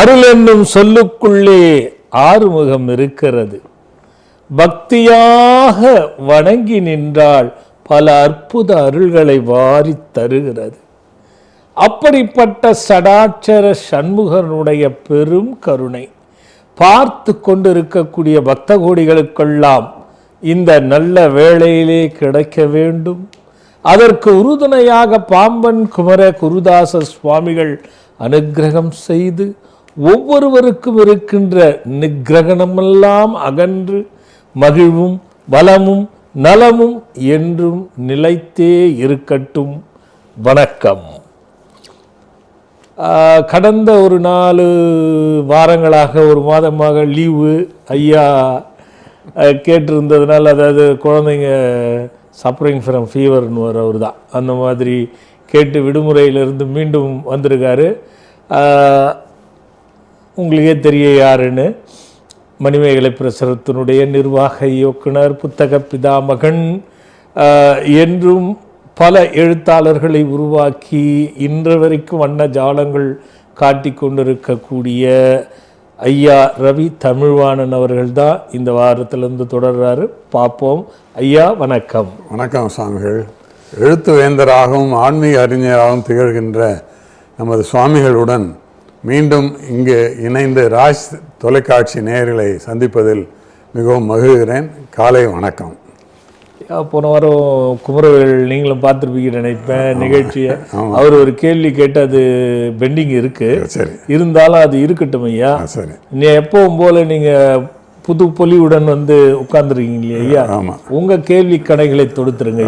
அருள் என்னும் சொல்லுக்குள்ளே ஆறுமுகம் இருக்கிறது. பக்தியாக வணங்கி நின்றால் பல அற்புத அருள்களை வாரி தருகிறது. அப்படிப்பட்ட சடாட்சர சண்முகனுடைய பெரும் கருணை பார்த்து கொண்டிருக்கக்கூடிய பக்த கோடிகளுக்கெல்லாம் இந்த நல்ல வேளையிலே கிடைக்க வேண்டும். அதற்கு உறுதுணையாக பாம்பன் குமர குருதாச சுவாமிகள் அனுக்கிரகம் செய்து ஒவ்வொருவருக்கும் இருக்கின்ற நிக்கிரகணமெல்லாம் அகன்று மகிழ்வும் வளமும் நலமும் என்றும் நிலைத்தே இருக்கட்டும். வணக்கம். கடந்த ஒரு 4 வாரங்களாக, ஒரு மாதமாக லீவு ஐயா கேட்டிருந்ததுனால, அதாவது குழந்தைங்க சஃபரிங் ஃப்ரம் ஃபீவர்னு அவர் தான் அந்த மாதிரி கேட்டு விடுமுறையிலிருந்து மீண்டும் வந்திருக்காரு. உங்களுக்கே தெரிய யாருன்னு, மணிமேகலை பிரசுரத்தினுடைய நிர்வாக இயக்குனர், புத்தக பிதாமகன் என்றும் பல எழுத்தாளர்களை உருவாக்கி இன்று வரைக்கும் வண்ண ஜாலங்கள் காட்டி கொண்டிருக்கக்கூடிய ஐயா ரவி தமிழ்வாணன் அவர்கள் தான் இந்த வாரத்திலிருந்து தொடர்றாரு. பார்ப்போம். ஐயா வணக்கம். வணக்கம் சுவாமிகள். எழுத்து வேந்தராகவும் ஆன்மீக அறிஞராகவும் திகழ்கின்ற நமது சுவாமிகளுடன் மீண்டும் இங்கே இணைந்து ராஜ் தொலைக்காட்சி நேயர்களை சந்திப்பதில் மிகவும் மகிழ்கிறேன். காலை வணக்கம். போன வாரம் குமரவேல் நீங்களும் பார்த்துருப்பீங்க நினைப்பேன் நிகழ்ச்சியை. அவர் ஒரு கேள்வி கேட்டு அது பெண்டிங் இருக்கு. சரி, இருந்தாலும் அது இருக்கட்டும் ஐயா. சரி, நீ எப்பவும் போல நீங்க புது பொலிவுடன் வந்து உட்கார்ந்துருக்கீங்க ஐயா. ஆமா, உங்க கேள்வி கணைகளை தொடுத்துருங்க.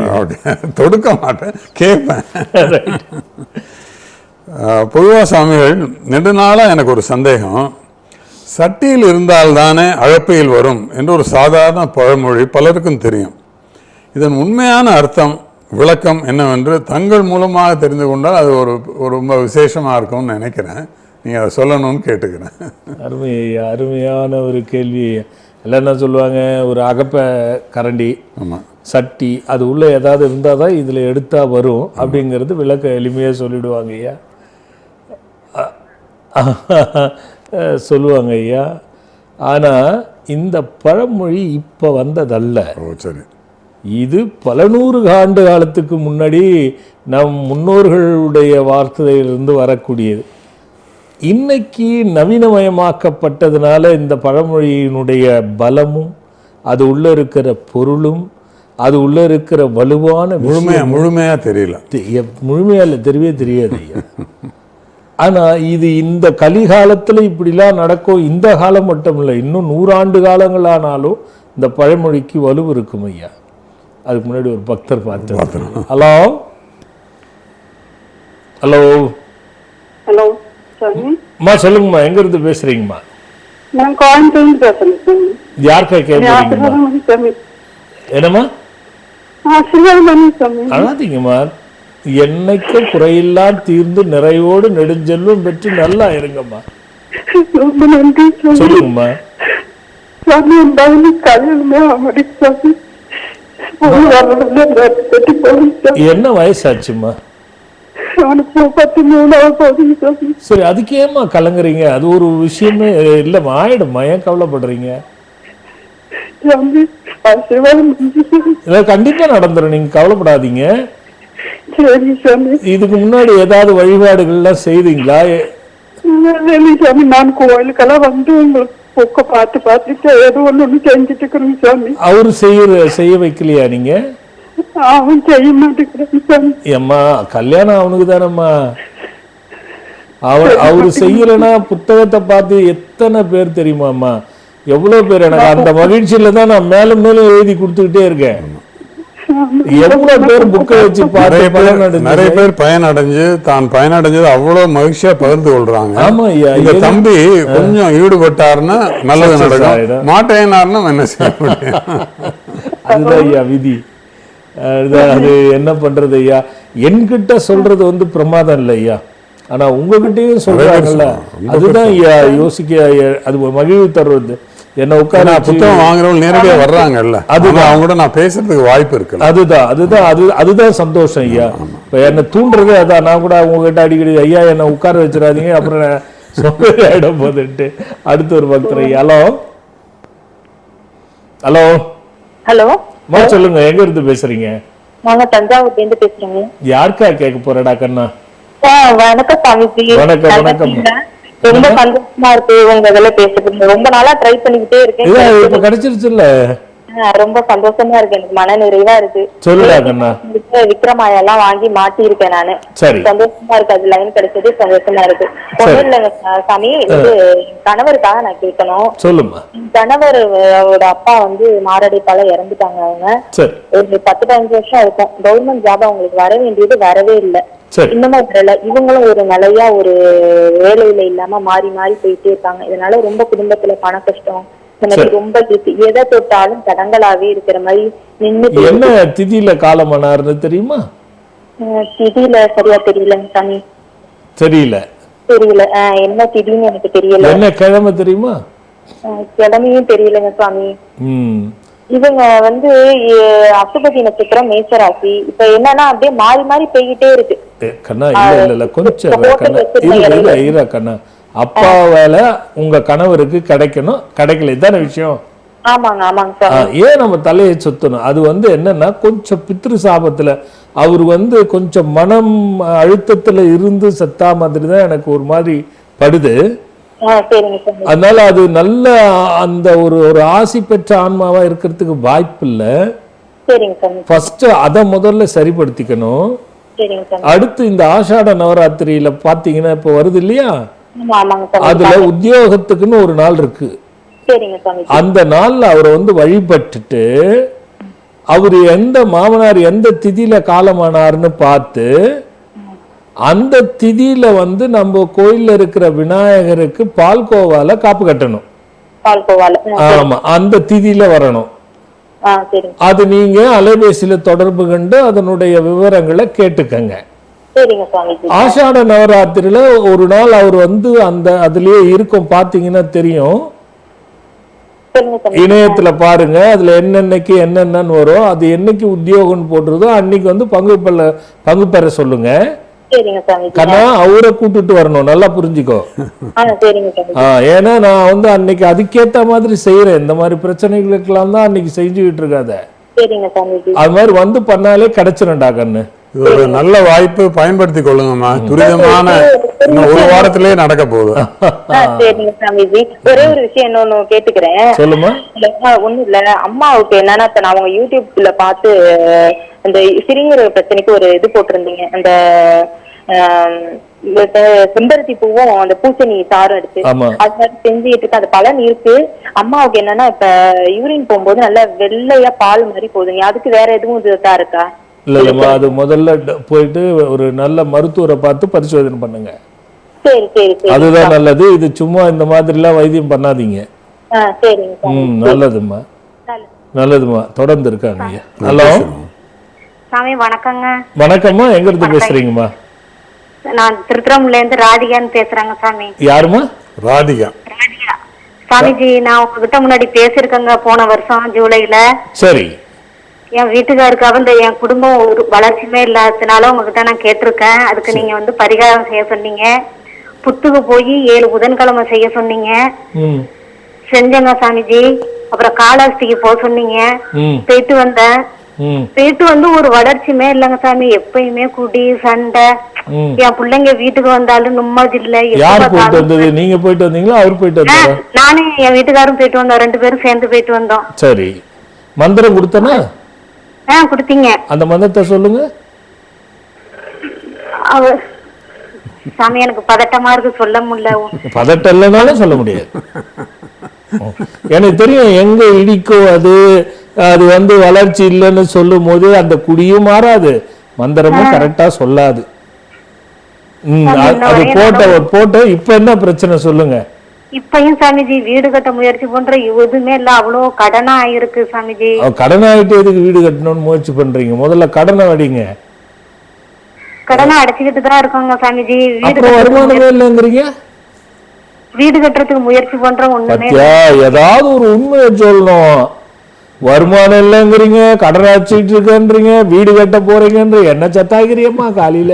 தொடுக்க மாட்டேன், கேட்பேன். பொதுவாக சுவாமிகள், நெடுநாளாக எனக்கு ஒரு சந்தேகம். சட்டியில் இருந்தால்தானே அழப்பையில் வரும் என்று ஒரு சாதாரண பழமொழி பலருக்கும் தெரியும். இதன் உண்மையான அர்த்தம், விளக்கம் என்னவென்று தங்கள் மூலமாக தெரிந்து கொண்டால் அது ஒரு ரொம்ப விசேஷமாக இருக்கும்னு நினைக்கிறேன். நீங்கள் அதை சொல்லணும்னு கேட்டுக்கிறேன். அருமையான ஒரு கேள்வி. எல்லாம் என்ன சொல்லுவாங்க, ஒரு அகப்ப கரண்டி, ஆமாம், சட்டி, அது உள்ளே ஏதாவது இருந்தால் தான் இதில் எடுத்தால் வரும் அப்படிங்கிறது விளக்க எளிமையாக சொல்லிவிடுவாங்க ஐயா. சொல்லுவாங்க ஐயா. ஆனால் இந்த பழமொழி இப்போ வந்ததல்ல. சரி, இது பல 100 ஆண்டு காலத்துக்கு முன்னாடி நம் முன்னோர்களுடைய வார்த்தையிலிருந்து வரக்கூடியது. இன்னைக்கு நவீனமயமாக்கப்பட்டதுனால இந்த பழமொழியினுடைய பலமும், அது உள்ள இருக்கிற பொருளும், அது உள்ள இருக்கிற வலுவான முழுமையாக தெரியல. முழுமையா இல்லை, தெரியவே தெரியாது ஐயா. ஆனால் இது இந்த கலிகாலத்தில் இப்படிலாம் நடக்கும். இந்த காலம் மட்டும் இல்லை, இன்னும் 100 ஆண்டு காலங்களானாலும் இந்த பழமொழிக்கு வலு இருக்கும் ஐயா. அதுக்கு முன்னாடி ஒரு பக்தர் பார்த்து. ஹலோ ஹலோ ஹலோ அம்மா, சொல்லுங்கம்மா. எங்க இருந்து பேசுறீங்கம்மா? நான் கோயம்புத்தூர்ல பேசுறேன். யாருக்கா கேட்குறீங்கம்மா? என்னம்மா? அழாதீங்கம்மா. என்னைக்கும் குறையெல்லாம் தீர்ந்து நிறைவோடு நெடுஞ்செல்வம் பெற்று நல்லா இருங்கம்மா. ரொம்ப நன்றி. சொல்லுங்கம்மா. என்ன வயசாச்சுமா? சரி, அதுக்கு ஏமா கலங்குறீங்க? அது ஒரு விஷயமே இல்லம்மா, ஆயிடுமா. ஏன் கவலைப்படுறீங்க? கண்டிப்பா நடந்துடும், நீங்க கவலைப்படாதீங்க. இதுக்கு முன்னாடி ஏதாவது வழிபாடுகள்லாம் செய்தீங்களா? நான் கோயிலுக்கெல்லாம் வந்து உங்களுக்கு பார்த்துட்டு ஏதோ ஒண்ணு செஞ்சுட்டு இருக்கிறேன் சாமி. அவரு செய்ய வைக்கலையா நீங்க? அவன் செய்ய மாட்டேங்கிறான். ஏம்மா, கல்யாணம் அவனுக்கு தானம்மா. அவரு செய்யலன்னா புத்தகத்தை பார்த்து எத்தனை பேர் தெரியுமாம்மா, எவ்வளவு பேர். எனக்கு அந்த மகிழ்ச்சியில தான் நான் மேலும் மேலும் எழுதி கொடுத்துக்கிட்டே இருக்கேன். எவ்வளவு பேர் புக்கை வச்சு நிறைய பேர் பயனடைஞ்சு தான் பயனடைஞ்சது அவ்வளவு மகிழ்ச்சியா பகிர்ந்து கொள்றாங்க. ஆமா ஐயா. இந்த தம்பி கொஞ்சம் ஈடுபட்டாருன்னா நல்லது நடக்கும், மாட்டேனாருன்னா என்ன செய்ய முடியும்? அதுதான் ஐயா விதி. அது என்ன பண்றது ஐயா? என்கிட்ட சொல்றது வந்து பிரமாதம் இல்லை ஐயா. ஆனா உங்ககிட்டயும் சொல்றாங்கல்ல, அதுதான் ஐயா யோசிக்க. அது மகிழ்வு தருவது. என்ன உட்கார புத்தகம் வாங்குறவங்க நேரடியாக வர்றாங்கல்ல, அதுதான் அவங்க நான் பேசுறதுக்கு வாய்ப்பு இருக்கு. அதுதான் சந்தோஷம் ஐயா. இப்போ என்னை தூண்டுறதே அதான். நான் கூட உங்ககிட்ட அடிக்கடி ஐயா என்னை உட்கார வச்சிடாதீங்க, அப்புறம் சோம்பேறி ஆயிடும் போதுட்டு அடுத்து ஒரு பக்தரை. ஹலோ ஹலோ ஹலோ சொல்லுங்க, எங்க இருந்து பேசுறீங்க? நாங்க தஞ்சாவூர்ல இருந்து பேசுறோங்க. யாருக்கா கேட்க போறடா கண்ணா? வணக்கம் சாமிஜி. வணக்கம் வணக்கம். ரொம்ப சந்தோஷமா இருக்கு உங்க இதுல பேசுறது. ரொம்ப நாளா ட்ரை பண்ணிக்கிட்டே இருக்கேன். இப்ப கிடைச்சிருச்சுல்ல, ரொம்ப சந்தோஷமா இருக்கு, எனக்கு மன நிறைவா இருக்கு. சொல்லுடா கண்ணா. விக்ரமாயா எல்லாம் வாங்கி மாட்டி இருக்கேன் நானு. சரி, சந்தோஷமா இருக்கு, அது லைன் கிடைச்சது சந்தோஷமா இருக்கு. ஒண்ணும் இல்லைங்க சாமி, இது கணவருக்காக நான் கேட்கணும். சொல்லுமா. கணவரோட அப்பா வந்து மாரடைப்பால இறந்துட்டாங்க. அவங்க சரி ஒரு 10-15 வருஷம் இருக்கும். கவர்மெண்ட் ஜாப் அவங்களுக்கு வர வேண்டியது வரவே இல்லை, சரி. இன்னமும் வரல. இவங்களும் ஒரு நிலையா ஒரு வேலையில இல்லாம மாறி மாறி போயிட்டே இருக்காங்க. இதனால ரொம்ப குடும்பத்துல பண கஷ்டம் இந்த மாதிரி ரொம்ப எதை தொட்டாலும் தடங்களாவே இருக்கிற மாதிரி நின்னு. என்ன திதியில காலமானார்னு தெரியுமா? திதியில சரியா தெரியலங்க சாமி. தெரியல தெரியல, என்ன திதின்னு எனக்கு தெரியல. என்ன கிழமை தெரியுமா? கிழமையும் தெரியலங்க சாமி. இவங்க வந்து அசுபதி நட்சத்திரம் மேசராசி. இப்ப என்னன்னா அப்படியே மாறி மாறி போய்கிட்டே இருக்கு. கண்ணா இல்ல இல்ல கொஞ்சம் இல்ல கண்ணா, அப்பா வேலை உங்க கணவருக்கு கிடைக்கணும், கிடைக்கல, இதான விஷயம். ஆமாங்க ஆமாங்க சார். ஏன் நம்ம தலையை சுத்தணும்? அது வந்து என்னன்னா கொஞ்சம் பித்ரு சாபத்துல அவர் வந்து கொஞ்சம் மனம் அழுத்தத்துல இருந்து செத்தா மாதிரி தான் எனக்கு ஒரு மாதிரி படுது. அதனால அது நல்ல அந்த ஒரு ஒரு ஆசி பெற்ற ஆன்மாவா இருக்கிறதுக்கு வாய்ப்பு இல்ல. ஃபர்ஸ்ட் அத முதல்ல சரிப்படுத்திக்கணும். அடுத்து இந்த ஆஷாட நவராத்திரியில பாத்தீங்கன்னா இப்ப வருது இல்லையா, அதுல உத்தியோகத்துக்குன்னு ஒரு நாள் இருக்கு. அந்த நாள்ல அவரை வந்து வழிபட்டுட்டு அவரு எந்த மாமனார் எந்த திதியில காலமானார்னு பார்த்து அந்த திதியில வந்து நம்ம கோயில்ல இருக்கிற விநாயகருக்கு பால்கோவால காப்பு கட்டணும். ஆமா, அந்த திதியில வரணும். அது நீங்க அலைபேசியில தொடர்பு கண்டு அதனுடைய விவரங்களை கேட்டுக்கங்க. ஆஷாட நவராத்திரியில ஒரு நாள் அவர் வந்து அந்த அதுலயே இருக்கும், பாத்தீங்கன்னா தெரியும். இணையத்துல பாருங்க, அதுல என்னென்னைக்கு என்னென்னு வரும், அது என்னைக்கு உத்தியோகம் போட்டுருதோ அன்னைக்கு வந்து பங்கு பெற சொல்லுங்க. கண்ணா அவரை கூட்டுட்டு வரணும், நல்லா புரிஞ்சுக்கோ. ஏன்னா நான் வந்து அன்னைக்கு அதுக்கேத்த மாதிரி செய்யறேன். இந்த மாதிரி பிரச்சனைகளுக்கெல்லாம் தான் அன்னைக்கு செஞ்சுக்கிட்டு இருக்காத. அது மாதிரி வந்து பண்ணாலே கிடைச்சிரும்டா கண்ணு. இது ஒரு நல்ல வாய்ப்பு, பயன்படுத்தி கொள்ளுங்கம்மா. துரிதமான ஒரு வாரத்திலேயே நடக்க போகுது. ஒரே ஒரு விஷயம் இன்னொன்னு கேட்டுக்கிறேன். சொல்லுமா. ஒண்ணும் இல்ல, அம்மாவுக்கு என்னன்னா இப்ப நான் அவங்க யூடியூப்ல பார்த்து அந்த சிறுநீரக பிரச்சனைக்கு ஒரு இது போட்டிருந்தீங்க, அந்த செம்பருத்தி பூவும் அந்த பூசணி சாரும் எடுத்து அது மாதிரி செஞ்சுட்டு இருக்கு. அது பலன் இருக்கு. அம்மாவுக்கு என்னன்னா இப்ப யூரின் போகும்போது நல்லா வெள்ளையா பால் மாதிரி போகுதுங்க, அதுக்கு வேற எதுவும் இதுதான் இருக்கா? இல்ல இல்லம்மா, அது முதல்ல போயிட்டு ஒரு நல்ல மருத்துவரை பார்த்து பரிசோதனை பண்ணுங்க. அதுதான் நல்லது. இது சும்மா இந்த மாதிரி எல்லாம் வைத்தியம் பண்ணாதீங்க. நல்லதும்மா நல்லதும்மா, தொடர்ந்து இருக்காங்க. ஹலோ சாமி வணக்கங்க. வணக்கம்மா, எங்க இருந்து பேசுறீங்கம்மா? நான் திருத்திரமுல இருந்து ராதிகான்னு பேசுறேங்க சாமி. யாருமா? ராதிகா. சாமிஜி, நான் உங்ககிட்ட முன்னாடி பேசிருக்கேங்க போன வருஷம் ஜூலைல. சரி. என் வீட்டுக்காருக்காக இந்த என் குடும்பம் ஒரு வளர்ச்சியுமே இல்லாததுனால உங்ககிட்ட நான் கேட்டிருக்கேன். அதுக்கு நீங்க வந்து பரிகாரம் செய்ய சொன்னீங்க. புத்துக்கு போய் 7 புதன்கிழமை செய்ய சொன்னீங்க, செஞ்சேங்க சாமிஜி. அப்புறம் காலாஸ்திக்கு போக சொன்னீங்க, போயிட்டு வந்தேன். போயிட்டு வந்து ஒரு வளர்ச்சியுமே இல்லைங்க சாமி. எப்பயுமே குடி சண்டை. என் பிள்ளைங்க வீட்டுக்கு வந்தாலும் நிம்மதி இல்ல. நீங்க போயிட்டு வந்தீங்களா, அவர் போயிட்டு வந்தாரா? நானும் என் வீட்டுக்காரும் போயிட்டு வந்தோம், 2 பேரும் சேர்ந்து போயிட்டு வந்தோம். சரி, மந்திரம் கொடுத்தனா? கொடுத்தீங்க. அந்த மந்திரத்தை சொல்லுங்க. சாமி எனக்கு பதட்டமா இருக்கு, சொல்ல முடியல. பதட்டம் இல்லைனாலும் சொல்ல முடியாது. எனக்கு தெரியும் எங்க இடிக்கும் அது. அது வந்து வளர்ச்சி இல்லைன்னு சொல்லும் போது அந்த குடியும் மாறாது, மந்திரமும் கரெக்டா சொல்லாது. அது போட்ட இப்ப என்ன பிரச்சனை சொல்லுங்க. இப்பயும் சாமிஜி வீடு கட்ட முயற்சி பண்ற எதுவுமே இல்ல, அவ்வளவு கடனா ஆயிருக்கு சாமிஜி. கடன் ஆயிட்டு எதுக்கு வீடு கட்டணும்னு முயற்சி பண்றீங்க? முதல்ல கடனை அடிங்க. கடனை அடைச்சிக்கிட்டு தான் இருக்கோங்க சாமிஜி. வருமானமே இல்லைங்கிறீங்க. வீடு கட்டுறதுக்கு முயற்சி பண்றோம், ஒண்ணுமே ஏதாவது ஒரு உண்மையை சொல்லணும். வருமானம் இல்லைங்கிறீங்க, கடன் அடிச்சுட்டு இருக்கன்றீங்க, வீடு கட்ட போறீங்கன்ற என்ன சத்தாகிறீங்கம்மா காலையில.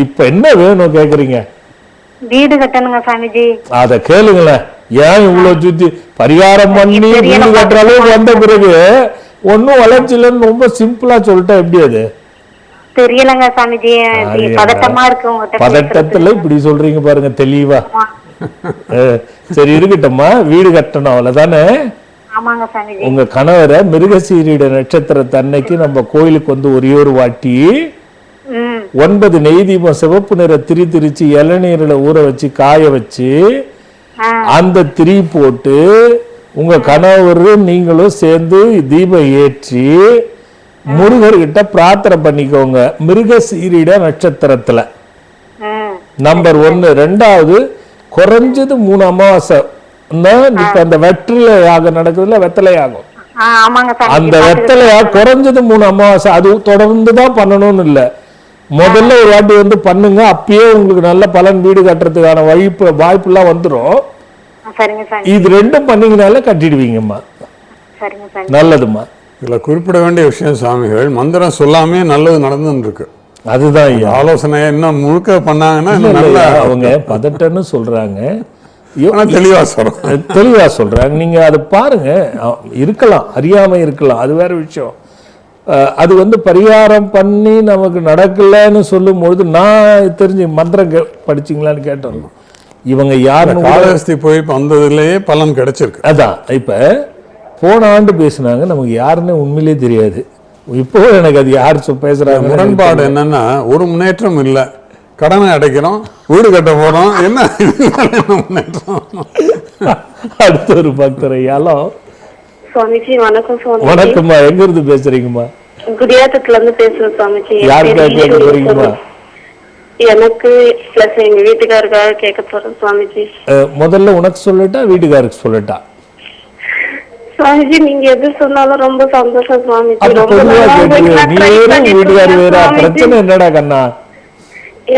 இப்ப என்ன வேணும் கேக்குறீங்க? வீடு கட்டணுங்க சாமிஜி. அத கேளுங்களேன். ஏன் இவ்வளவு சுத்தி பரிகாரம் பண்ணி வீடு கட்டுற அளவுக்கு வந்த பிறகு ஒன்னும் வளர்ச்சி இல்லைன்னு ரொம்ப சிம்பிளா சொல்லிட்டா எப்படி அது? தெரியலங்க சாமிஜி, பதட்டமா இருக்கு உங்ககிட்ட. பதட்டத்துல இப்படி சொல்றீங்க பாருங்க தெளிவா. சரி இருக்கட்டும்மா, வீடு கட்டணும் அவ்வளவுதானே? ஆமாங்க சாமிஜி. உங்க கணவரை மிருகசீரிட நட்சத்திரத்து அன்னைக்கு நம்ம கோயிலுக்கு வந்து ஒரே ஒரு வாட்டி 9 நெய் தீபம் சிவப்பு நிற திரிச்சு இளநீரில் ஊற வச்சு காய வச்சு அந்த திரி போட்டு உங்க கணவரும் நீங்களும் சேர்ந்து தீபம் ஏற்றி முருகர்கிட்ட பிரார்த்தனை பண்ணிக்கோங்க. மிருகசீரிட நட்சத்திரத்துல நம்பர் 1. 2வது, குறைஞ்சது 3 அமாவாசை இப்ப அந்த வெற்றிலை யாகம் நடக்குதுல, வெத்தலை யாகம், அந்த வெத்தலையா குறைஞ்சது 3 அமாவாசை. அது தொடர்ந்துதான் பண்ணணும்னு இல்ல, முதல்ல ஒரு வாட்டி வந்து பண்ணுங்க. அப்பயே உங்களுக்கு நல்ல பலன், வீடு கட்டுறதுக்கான வாய்ப்பு எல்லாம் வந்துடும். இது 2ம் பண்ணீங்கனால கட்டிடுவீங்கம்மா. நல்லதுமா. இதுல குறிப்பிட வேண்டிய விஷயம் சாமிகள், மந்திரம் சொல்லாமே நல்லது நடந்துன்னு இருக்கு. அதுதான் ஆலோசனை இன்னும் முழுக்க பண்ணாங்கன்னா அவங்க பதட்டன்னு சொல்றாங்க, தெளிவா சொல்றாங்க. நீங்க அதை பாருங்க. இருக்கலாம், அறியாம இருக்கலாம், அது வேற விஷயம். அது வந்து பரிகாரம் பண்ணி நமக்கு நடக்கலன்னு சொல்லும் பொழுது நான் தெரிஞ்சு மந்திரம் படிச்சீங்களான்னு கேட்டோம். இவங்க யாரும் காலஹஸ்தி போய் வந்ததுலயே பலன் கிடைச்சிருக்கு. அதான் இப்ப போன ஆண்டு பேசினாங்க, நமக்கு யாருன்னு உண்மையிலேயே தெரியாது. இப்போ எனக்கு அது யார் பேசுறாங்க. முரண்பாடு என்னன்னா, ஒரு முன்னேற்றம் இல்லை, கடனை அடைக்கிறோம், வீடு கட்ட போறோம், என்ன முன்னேற்றம். அடுத்த ஒரு பக்தர் ஐயாலும். சுவாமிஜி வணக்கம். சுவாமி வணக்கம்மா, எங்க இருந்து பேசுறீங்கம்மா? குடியாத்தத்துல இருந்து பேசுறேன் சுவாமிஜி. யாருக்காக கேட்க போறீங்கம்மா? எனக்கு பிளஸ் எங்க வீட்டுக்காருக்காக கேட்க போறேன் சுவாமிஜி. முதல்ல உனக்கு சொல்லட்டா வீட்டுக்காருக்கு சொல்லட்டா? சுவாமிஜி நீங்க எது சொன்னாலும் ரொம்ப சந்தோஷம் சுவாமிஜி. வீட்டுக்காரு வேற பிரச்சனை என்னடா கண்ணா?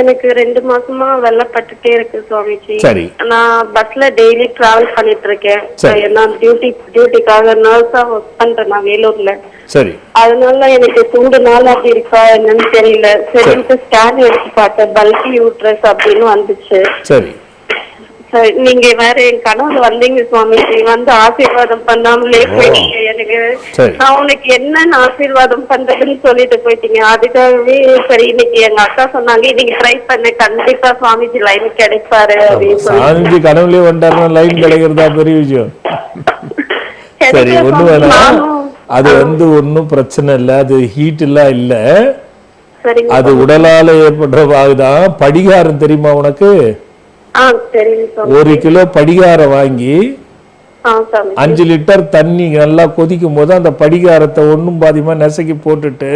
எனக்கு 2 மாசமா வெள்ளப்பட்டுட்டே இருக்கு சுவாமிஜி. சரி. நான் பஸ்ல டெய்லி டிராவல் பண்ணிட்டு இருக்கேன். நான் டியூட்டிக்காக நர்ஸா ஒர்க் பண்றேன் நான் வேலூர்ல. சரி. அதனால எனக்கு 2 நாள் அப்படி இருக்கா என்னன்னு தெரியல. சரின்ட்டு ஸ்கேன் எடுத்து பார்த்தேன், பல்கி யூட்ரஸ் அப்படின்னு வந்துச்சு. சரி. நீங்க வேற என் கனவுல வந்தீங்க சுவாமிஜி, வந்து ஆசீர்வாதம் பண்ணாமலே போயிட்டீங்க. எனக்கு நான் உனக்கு என்னன்னு ஆசீர்வாதம் பண்றதுன்னு சொல்லிட்டு போயிட்டீங்க. அதுக்காகவே சரி இன்னைக்கு எங்க அக்கா சொன்னாங்க, இன்னைக்கு ட்ரை பண்ண கண்டிப்பா சுவாமிஜி லைன் கிடைப்பாரு அப்படின்னு சொல்லி. கனவுலயே வந்தாருன்னா லைன் கிடைக்கிறதா பெரிய விஷயம். சரி, ஒண்ணு வேணாம், அது வந்து ஒன்னும் பிரச்சனை இல்லை, அது ஹீட் எல்லாம் இல்ல, அது உடலால ஏற்படுற வாகுதான். படிகாரம் தெரியுமா உனக்கு? 1 கிலோ படிகாரம் வாங்கி 5 லிட்டர் தண்ணி நல்லா கொதிக்கும் போது அந்த படிகாரத்தை ஒன்னும் பாதியமா நெசக்கி போட்டுட்டு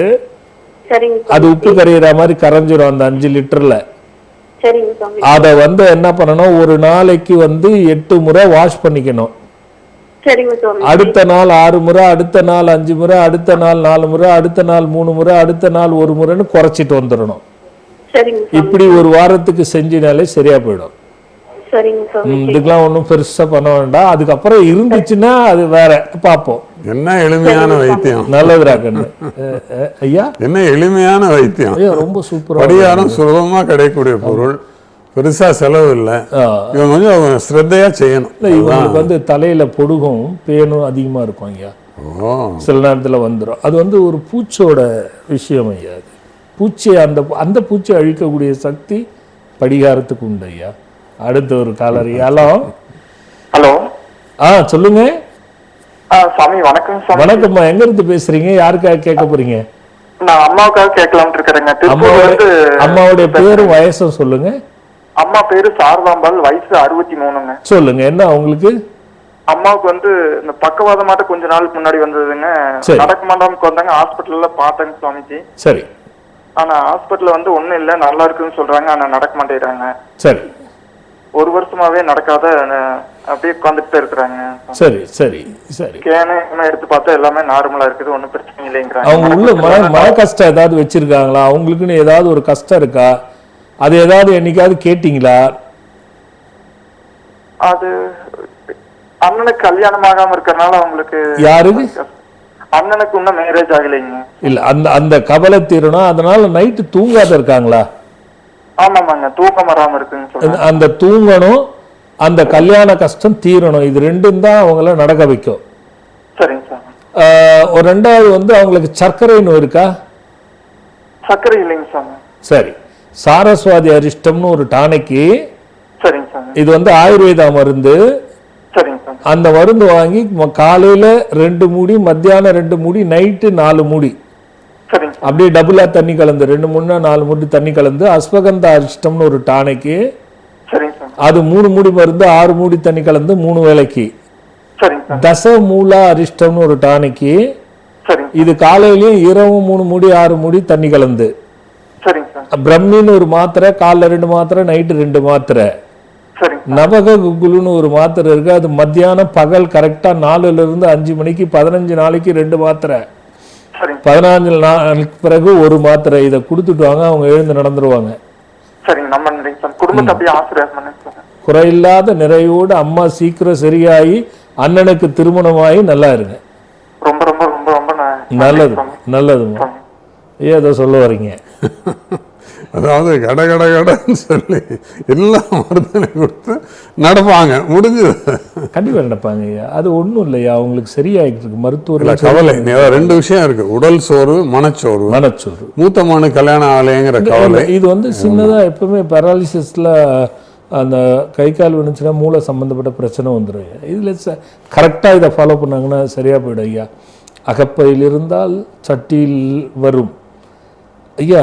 அது உப்பு கரையிற மாதிரி கரைஞ்சிரும் அந்த 5 லிட்டர்ல. அத வந்து என்ன பண்ணணும், ஒரு நாளைக்கு வந்து 8 முறை வாஷ் பண்ணிக்கணும். அடுத்த நாள் 6 முறை, அடுத்த நாள் 5 முறை, அடுத்த நாள் 4 முறை, அடுத்த நாள் 3 முறை, அடுத்த நாள் 1 முறைன்னு குறைச்சிட்டு வந்துடணும். இப்படி ஒரு வாரத்துக்கு செஞ்சினாலே சரியா போயிடும். இதுக்கெல்லாம் ஒன்றும் பெருசா பண்ண வேண்டாம். அதுக்கப்புறம் இருந்துச்சுன்னா அது வேற பார்ப்போம். என்ன எளிமையான வைத்தியம். நல்லதுரா கண்ணு ஐயா, என்ன எளிமையான வைத்தியம். ரொம்ப சூப்பரா. படிகாரம் சுலபமா கிடைக்கக்கூடிய பொருள், பெருசா செலவு இல்லை. இவங்க கொஞ்சம் ஸ்ரத்தையா செய்யணும். இவங்களுக்கு வந்து தலையில பொடுகும் பேனும் அதிகமா இருக்கும் ஐயா, சில நேரத்துல வந்துடும். அது வந்து ஒரு பூச்சோட விஷயம் ஐயா. அது பூச்சியை அந்த பூச்சியை அழிக்கக்கூடிய சக்தி படிகாரத்துக்கு உண்டு ஐயா. அடுத்த ஒரு காலர். ஹலோ. சொல்லுங்க சாமி. வணக்கம் சாமி. வணக்கம்மா, எங்க இருந்து பேசுறீங்க? யாருக்காக கேட்க போறீங்க? நான் அம்மாவுக்காக கேட்கலாம்னு இருக்கிறேங்க. அம்மாவுடைய பேரும் வயசும் சொல்லுங்க. அம்மா பேரு சாரதாம்பாள், வயசு 63ங்க. சொல்லுங்க, என்ன உங்களுக்கு? அம்மாவுக்கு வந்து இந்த பக்கவாதமாட்ட கொஞ்ச நாளுக்கு முன்னாடி வந்ததுங்க. நடக்க மாட்டாமக்கு வந்தாங்க, ஹாஸ்பிட்டல்ல பார்த்தேங்க சுவாமிஜி. சரி. ஆனா ஹாஸ்பிட்டல்ல வந்து ஒண்ணும் இல்ல, நல்லா இருக்குன்னு சொல்றாங்க, ஆனா நடக்க மாட்டேங்கிறாங்க. சரி. 1 வருஷமாவே நடக்காத அப்படியே உட்காந்துட்டு இருக்கிறாங்க. சரி சரி சரி. ஸ்கேன் எடுத்து பார்த்தா எல்லாமே நார்மலா இருக்குது, ஒன்னும் பிரச்சனை இல்லைங்கிறாங்க. அவங்க உள்ள மன கஷ்டம் ஏதாவது வச்சிருக்காங்களா? அவங்களுக்குன்னு ஏதாவது ஒரு கஷ்டம் இருக்கா? அது ஏதாவது என்னைக்காவது கேட்டீங்களா? அது அண்ணனுக்கு கல்யாணம் ஆகாம இருக்கறனால அவங்களுக்கு. யாருக்கு? அண்ணனுக்கு இன்னும் மேரேஜ் ஆகலைங்க. இல்ல, அந்த கவலை தீரணும், அதனால நைட்டு தூங்காத இருக்காங்களா? ஆமாமாங்க, தூக்கம் வராம இருக்குன்னு சொல்றாங்க. அந்த தூங்கணும், அந்த கல்யாண கஷ்டம் தீரணும், இது ரெண்டும் தான் அவங்கள நடக்க வைக்கும். சரிங்க சார். ஒரு ரெண்டாவது வந்து அவங்களுக்கு சர்க்கரை நோய் இருக்கா? சர்க்கரை இல்லைங்க சாமி. சரி, சாரஸ்வாதி அரிஷ்டம்னு ஒரு டானிக்கு. சரிங்க சாமி. இது வந்து ஆயுர்வேதா மருந்து. சரிங்க சாமி. அந்த மருந்து வாங்கி காலையில 2 மூடி, மத்தியானம் 2 மூடி, நைட்டு 4 மூடி, சரிங்க சார். அப்படியே டபுளா தண்ணி கலந்து 2 மூணு 4 மூடி தண்ணி கலந்து அஸ்வகந்தா அரிஷ்டம்னு ஒரு டானிக்கு. சரிங்க சார். அது 3 மூடி மருந்து 6 மூடி தண்ணி கலந்து 3 வேளைக்கு. சரிங்க சார். தசமூலா அரிஷ்டம்னு ஒரு டானிக்கு. சரிங்க. இது காலையிலயும் இரவும் 3 மூடி 6 மூடி தண்ணி கலந்து. சரிங்க சார். பிரம்மின்னு ஒரு மாத்திரை, காலைல 2 மாத்திரை, நைட்டு 2 மாத்திரை. சரிங்க. நவக குகுலுன்னு ஒரு மாத்திரை இருக்கு, அது மத்தியானம் பகல் கரெக்டா 4ல இருந்து 5 மணிக்கு 15 நாளைக்கு 2 மாத்திரை, சரிங்க. 14 நாளுக்கு பிறகு ஒரு மாத்திரை. இதை கொடுத்துட்டு வாங்க, அவங்க எழுந்து நடந்துருவாங்க. சரிங்க, நம்ம நன்றிங்க சார். குடும்பத்தை அப்படியே ஆசீர்வாதம் பண்ணுங்க சார். குறையில்லாத நிறைவோடு அம்மா சீக்கிரம் சரியாகி அண்ணனுக்கு திருமணமாகி நல்லா இருங்க. ரொம்ப ரொம்ப ரொம்ப ரொம்ப நல்லது, நல்லதுமா. ஏதோ சொல்ல வரீங்க? அதாவது கடன்னு சொல்லி எல்லாம் மருந்தனை கொடுத்து நடப்பாங்க, முடிஞ்சது. கண்டிப்பா நடப்பாங்க ஐயா. அது ஒண்ணும் இல்லையா, அவங்களுக்கு சரியாயிட்டு இருக்கு. மருத்துவ கவலை 2 விஷயம் இருக்கு, உடல் சோர்வு, மனச்சோர்வு. மூத்த மனு கல்யாணம் ஆகலைங்கிற கவலை. இது வந்து சின்னதா எப்பவுமே பேராலிசிஸ்ல அந்த கை கால் விழுந்துச்சுன்னா மூளை சம்பந்தப்பட்ட பிரச்சனை வந்துடும். இதுல கரெக்டா இதை ஃபாலோ பண்ணாங்கன்னா சரியா போயிடும் ஐயா. அகப்பையில் இருந்தால் சட்டியில் வரும். ஐயா,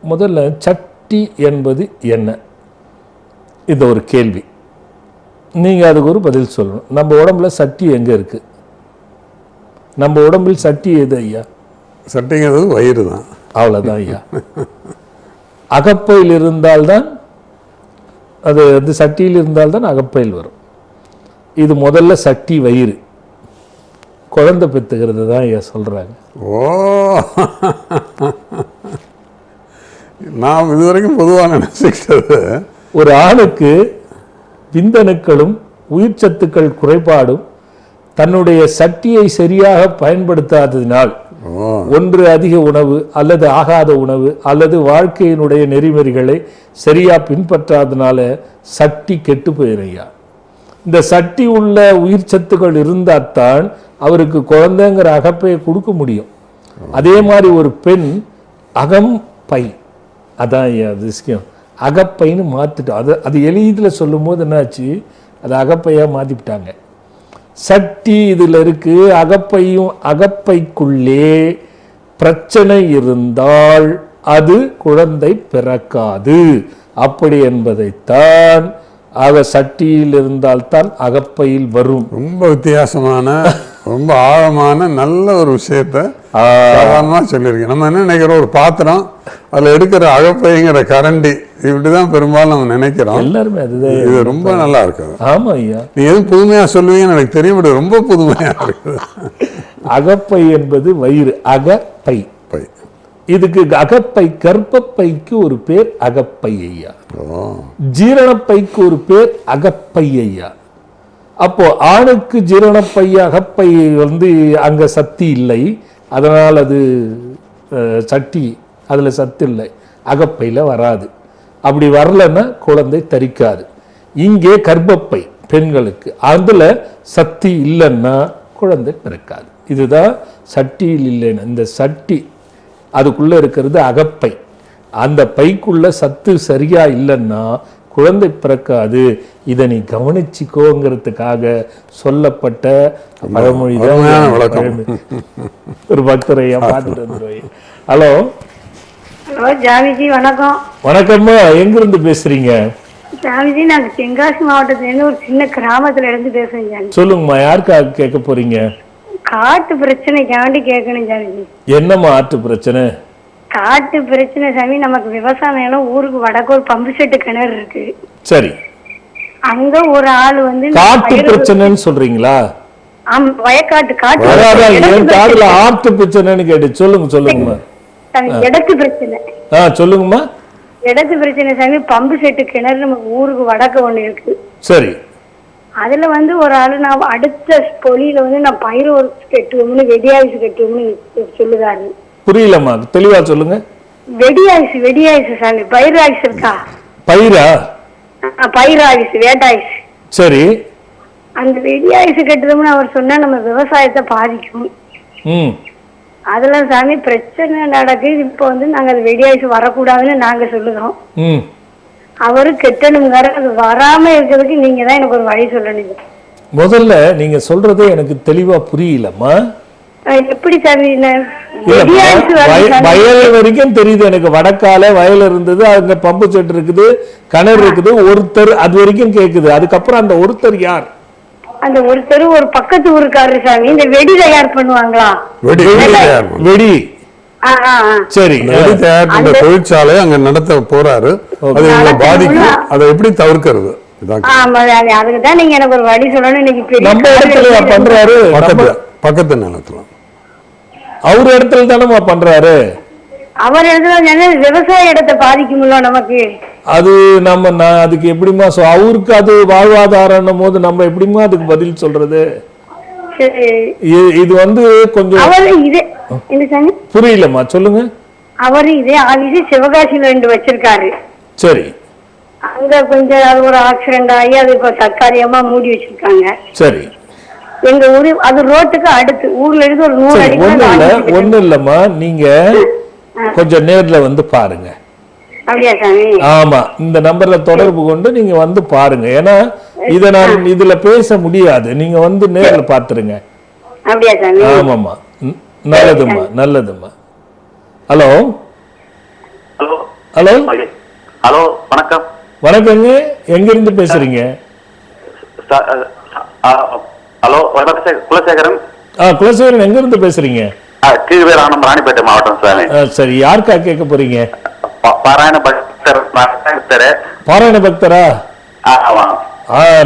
முதல்ல சட்டி என்பது என்ன? இது ஒரு கேள்வி, நீங்க அதுக்கு ஒரு பதில் சொல்லணும். நம்ம உடம்புல சட்டி எங்க இருக்கு? நம்ம உடம்பில் சட்டி எது ஐயா? சட்டிங்கிறது வயிறு தான். அவ்வளவுதான் ஐயா. அகப்பையில் இருந்தால்தான் அது வந்து சட்டியில் இருந்தால்தான் அகப்பையில் வரும். இது முதல்ல சட்டி வயிறு. குழந்தை பெற்றுக்கிறது தான் ஐயா சொல்றாங்க. ஓ, நான் இதுவரைக்கும் பொதுவாக நினைச்சுக்கிட்டது, ஒரு ஆணுக்கு விந்தணுக்களும் உயிர் சத்துக்கள் குறைபாடும் தன்னுடைய சட்டியை சரியாக பயன்படுத்தாததினால், ஒன்று அதிக உணவு அல்லது ஆகாத உணவு அல்லது வாழ்க்கையினுடைய நெறிமுறைகளை சரியா பின்பற்றாதனால சட்டி கெட்டு போயிறையா. இந்த சட்டி உள்ள உயிர் சத்துக்கள் இருந்தால்தான் அவருக்கு குழந்தைங்கிற அகப்பையை கொடுக்க முடியும். அதே மாதிரி ஒரு பெண் அகம் பை, அதான் விஷயம், அகப்பைன்னு மாத்திட்டோம். அது எளிதில் சொல்லும் போது என்னாச்சு, அது அகப்பையா மாத்திவிட்டாங்க. சட்டி இதுல இருக்கு, அகப்பையும் அகப்பைக்குள்ளே பிரச்சனை இருந்தால் அது குழந்தை பிறக்காது. அப்படி என்பதைத்தான் சட்டியில் இருந்தால்தான் அகப்பையில் வரும். ரொம்ப வித்தியாசமான, ரொம்ப ஆழமான நல்ல ஒரு விஷயத்த சாதாரணமா சொல்லியிருக்கேன். நம்ம என்ன நினைக்கிறோம், ஒரு பாத்திரம், அதுல எடுக்கிற அகப்பைங்கிற கரண்டி, இப்படிதான் பெரும்பாலும் நம்ம நினைக்கிறோம். எல்லாருமே அதுதான். இது ரொம்ப நல்லா இருக்கு. ஆமா ஐயா, நீ எதுவும் புதுமையா சொல்லுவீங்கன்னு எனக்கு தெரியும், ரொம்ப புதுமையா இருக்குது. அகப்பை என்பது வயிறு, அகப்பை. இதுக்கு அகப்பை, கர்ப்பப்பைக்கு ஒரு பேர் அகப்பை ஐயா. ஜீரணப்பைக்கு ஒரு பேர் அகப்பை ஐயா. அப்போ ஆணுக்கு ஜீரணப்பை அகப்பை வந்து அங்க சக்தி இல்லை, அதனால் அது சட்டி, அதுல சத்து இல்லை, அகப்பையில வராது. அப்படி வரலன்னா குழந்தை தரிக்காது. இங்கே கர்ப்பப்பை பெண்களுக்கு, அதுல சக்தி இல்லைன்னா குழந்தை பிறக்காது. இதுதான் சட்டியில் இல்லைன்னு. இந்த சட்டி அதுக்குள்ள இருக்கிறது அகப்பை, அந்த பைக்குள்ள சத்து சரியா இல்லைன்னா குழந்தை பிறக்காது. இதை நீ கவனிச்சுக்கோங்கிறதுக்காக சொல்லப்பட்ட பழமொழிதான். ஒரு பக்தரையா பார்த்துட்டு வந்துருவேன். ஹலோ ஹலோ ஜாமிஜி, வணக்கம். வணக்கம்மா, எங்கிருந்து பேசுறீங்க? ஜாமிஜி, நாங்க தென்காசி மாவட்டத்துல ஒரு சின்ன கிராமத்துல இருந்து பேசுறேன். சொல்லுங்கம்மா, யாருக்காக கேட்க போறீங்க? காட்டு பிரச்சனைக்காண்டி கேட்கணும் ஜாமிஜி. என்னம்மா ஆட்டு பிரச்சனை? காட்டு பிரச்சனை சாமி, நமக்கு விவசாயம் நிலம், ஊருக்கு வடக்கு ஒரு பம்பு செட்டு கிணறு இருக்கு. சரி, அங்க ஒரு ஆளு வந்து காட்டு பிரச்சனைன்னு சொல்றீங்களா? வயக்காட்டு காட்டு ஆட்டு பிரச்சனைன்னு கேட்டு சொல்லுங்கம்மா. இடத்து பிரச்சனை. சொல்லுங்கம்மா. இடத்து பிரச்சனை சாமி, பம்பு செட்டு கிணறு நமக்கு ஊருக்கு வடக்கு ஒண்ணு இருக்கு. சரி, அதுல வந்து ஒரு ஆளு நான் அடுத்த பொலியில வந்து நான் பயிர் ஒரு கட்டுவோம்னு வெடியாவிசு கட்டுவோம்னு சொல்லுதாரு. புரியலம்மா, தெளிவா சொல்லுங்க. வெடி ஆயுசு சாமி. பயிர் ஆயுசு இருக்கா? பயிரா? பயிர் ஆயுசு, வேட்டாயுசு. சரி. அந்த வெடி ஆயுசு கட்டுறோம்னு அவர் சொன்னா நம்ம விவசாயத்தை பாதிக்கும். அதுல சாமி பிரச்சனை நடக்குது. இப்ப வந்து நாங்க அது வெடி ஆயுசு வரக்கூடாதுன்னு நாங்க சொல்லுறோம். அவரு கெட்டணுங்கிற அது வராம இருக்கிறதுக்கு நீங்க தான் எனக்கு ஒரு வழி சொல்லணும். முதல்ல நீங்க சொல்றது எனக்கு தெளிவா புரியலம்மா. எப்படி சாமி? வயல் வரைக்கும் தெரியுது எனக்கு. வடக்கால வயல் இருந்தது, அங்க பம்பு செட் இருக்குது, கிணறு இருக்குது, ஒருத்தர் அது வரைக்கும் கேக்குது. அதுக்கப்புறம் அந்த ஒருத்தர் யார்? அந்த ஒருத்தர் ஒரு பக்கத்து ஊருக்காரரு சாமி. இந்த வெடி தயார் பண்ணுவாங்களா? வெடி. சரி. வெடி தயார் பண்ற தொழிற்சாலை அங்க நடத்த போறாரு. அது பாதிக்கும். அதை எப்படி தவிர்க்கிறது? அதுக்குதான் நீங்க எனக்கு ஒரு வழி சொல்லணும். இன்னைக்கு நம்ம இடத்துல பண்றாரு, பக்கத்து நிலத்துல. அவர் இடத்துல தானே பண்றாரு. அவர் இடத்துல விவசாய இடத்தை பாதிக்கும்ல நமக்கு. அது நம்ம அதுக்கு எப்படிமா அவருக்கு அது வாழ்வாதாரம் போது நம்ம எப்படிமா அதுக்கு பதில் சொல்றது? இது வந்து கொஞ்சம் புரியலம்மா, சொல்லுங்க. அவரு இதே ஆபீஸ் சிவகாசியில 2 வச்சிருக்காரு. சரி. அங்க கொஞ்சம் அது ஒரு ஆக்சிடென்ட் ஆகி அது இப்ப தற்காலிகமா மூடி வச்சிருக்காங்க. சரி. எங்க ஊரு அது ரோட்டுக்கு அடுத்து. ஊர்ல இருந்து ஒரு 100 அடி. ஒண்ணு இல்லம்மா, நீங்க கொஞ்சம் நேர்ல வந்து பாருங்க. அப்படியா சாமி? ஆமா, இந்த நம்பர்ல தொடர்பு கொண்டு நீங்க வந்து பாருங்க. ஏன்னா இத நான் இதுல பேச முடியாது. நீங்க வந்து நேர்ல பாத்துருங்க. அப்படியா சாமி? ஆமாமா. நல்லதும்மா, நல்லதும்மா. ஹலோ ஹலோ ஹலோ, வணக்கம். வணக்கங்க. எங்க இருந்து பேசுறீங்க? ஹலோ, குலசேகரன். குலசேகரன் எங்க இருந்து பேசுறீங்க? கீழ்வேராணம், ராணிப்பேட்டை மாவட்டம் சாமி. சரி, யாருக்கா கேட்க போறீங்க? பாராயண பக்தர். பாராயண பக்தரா?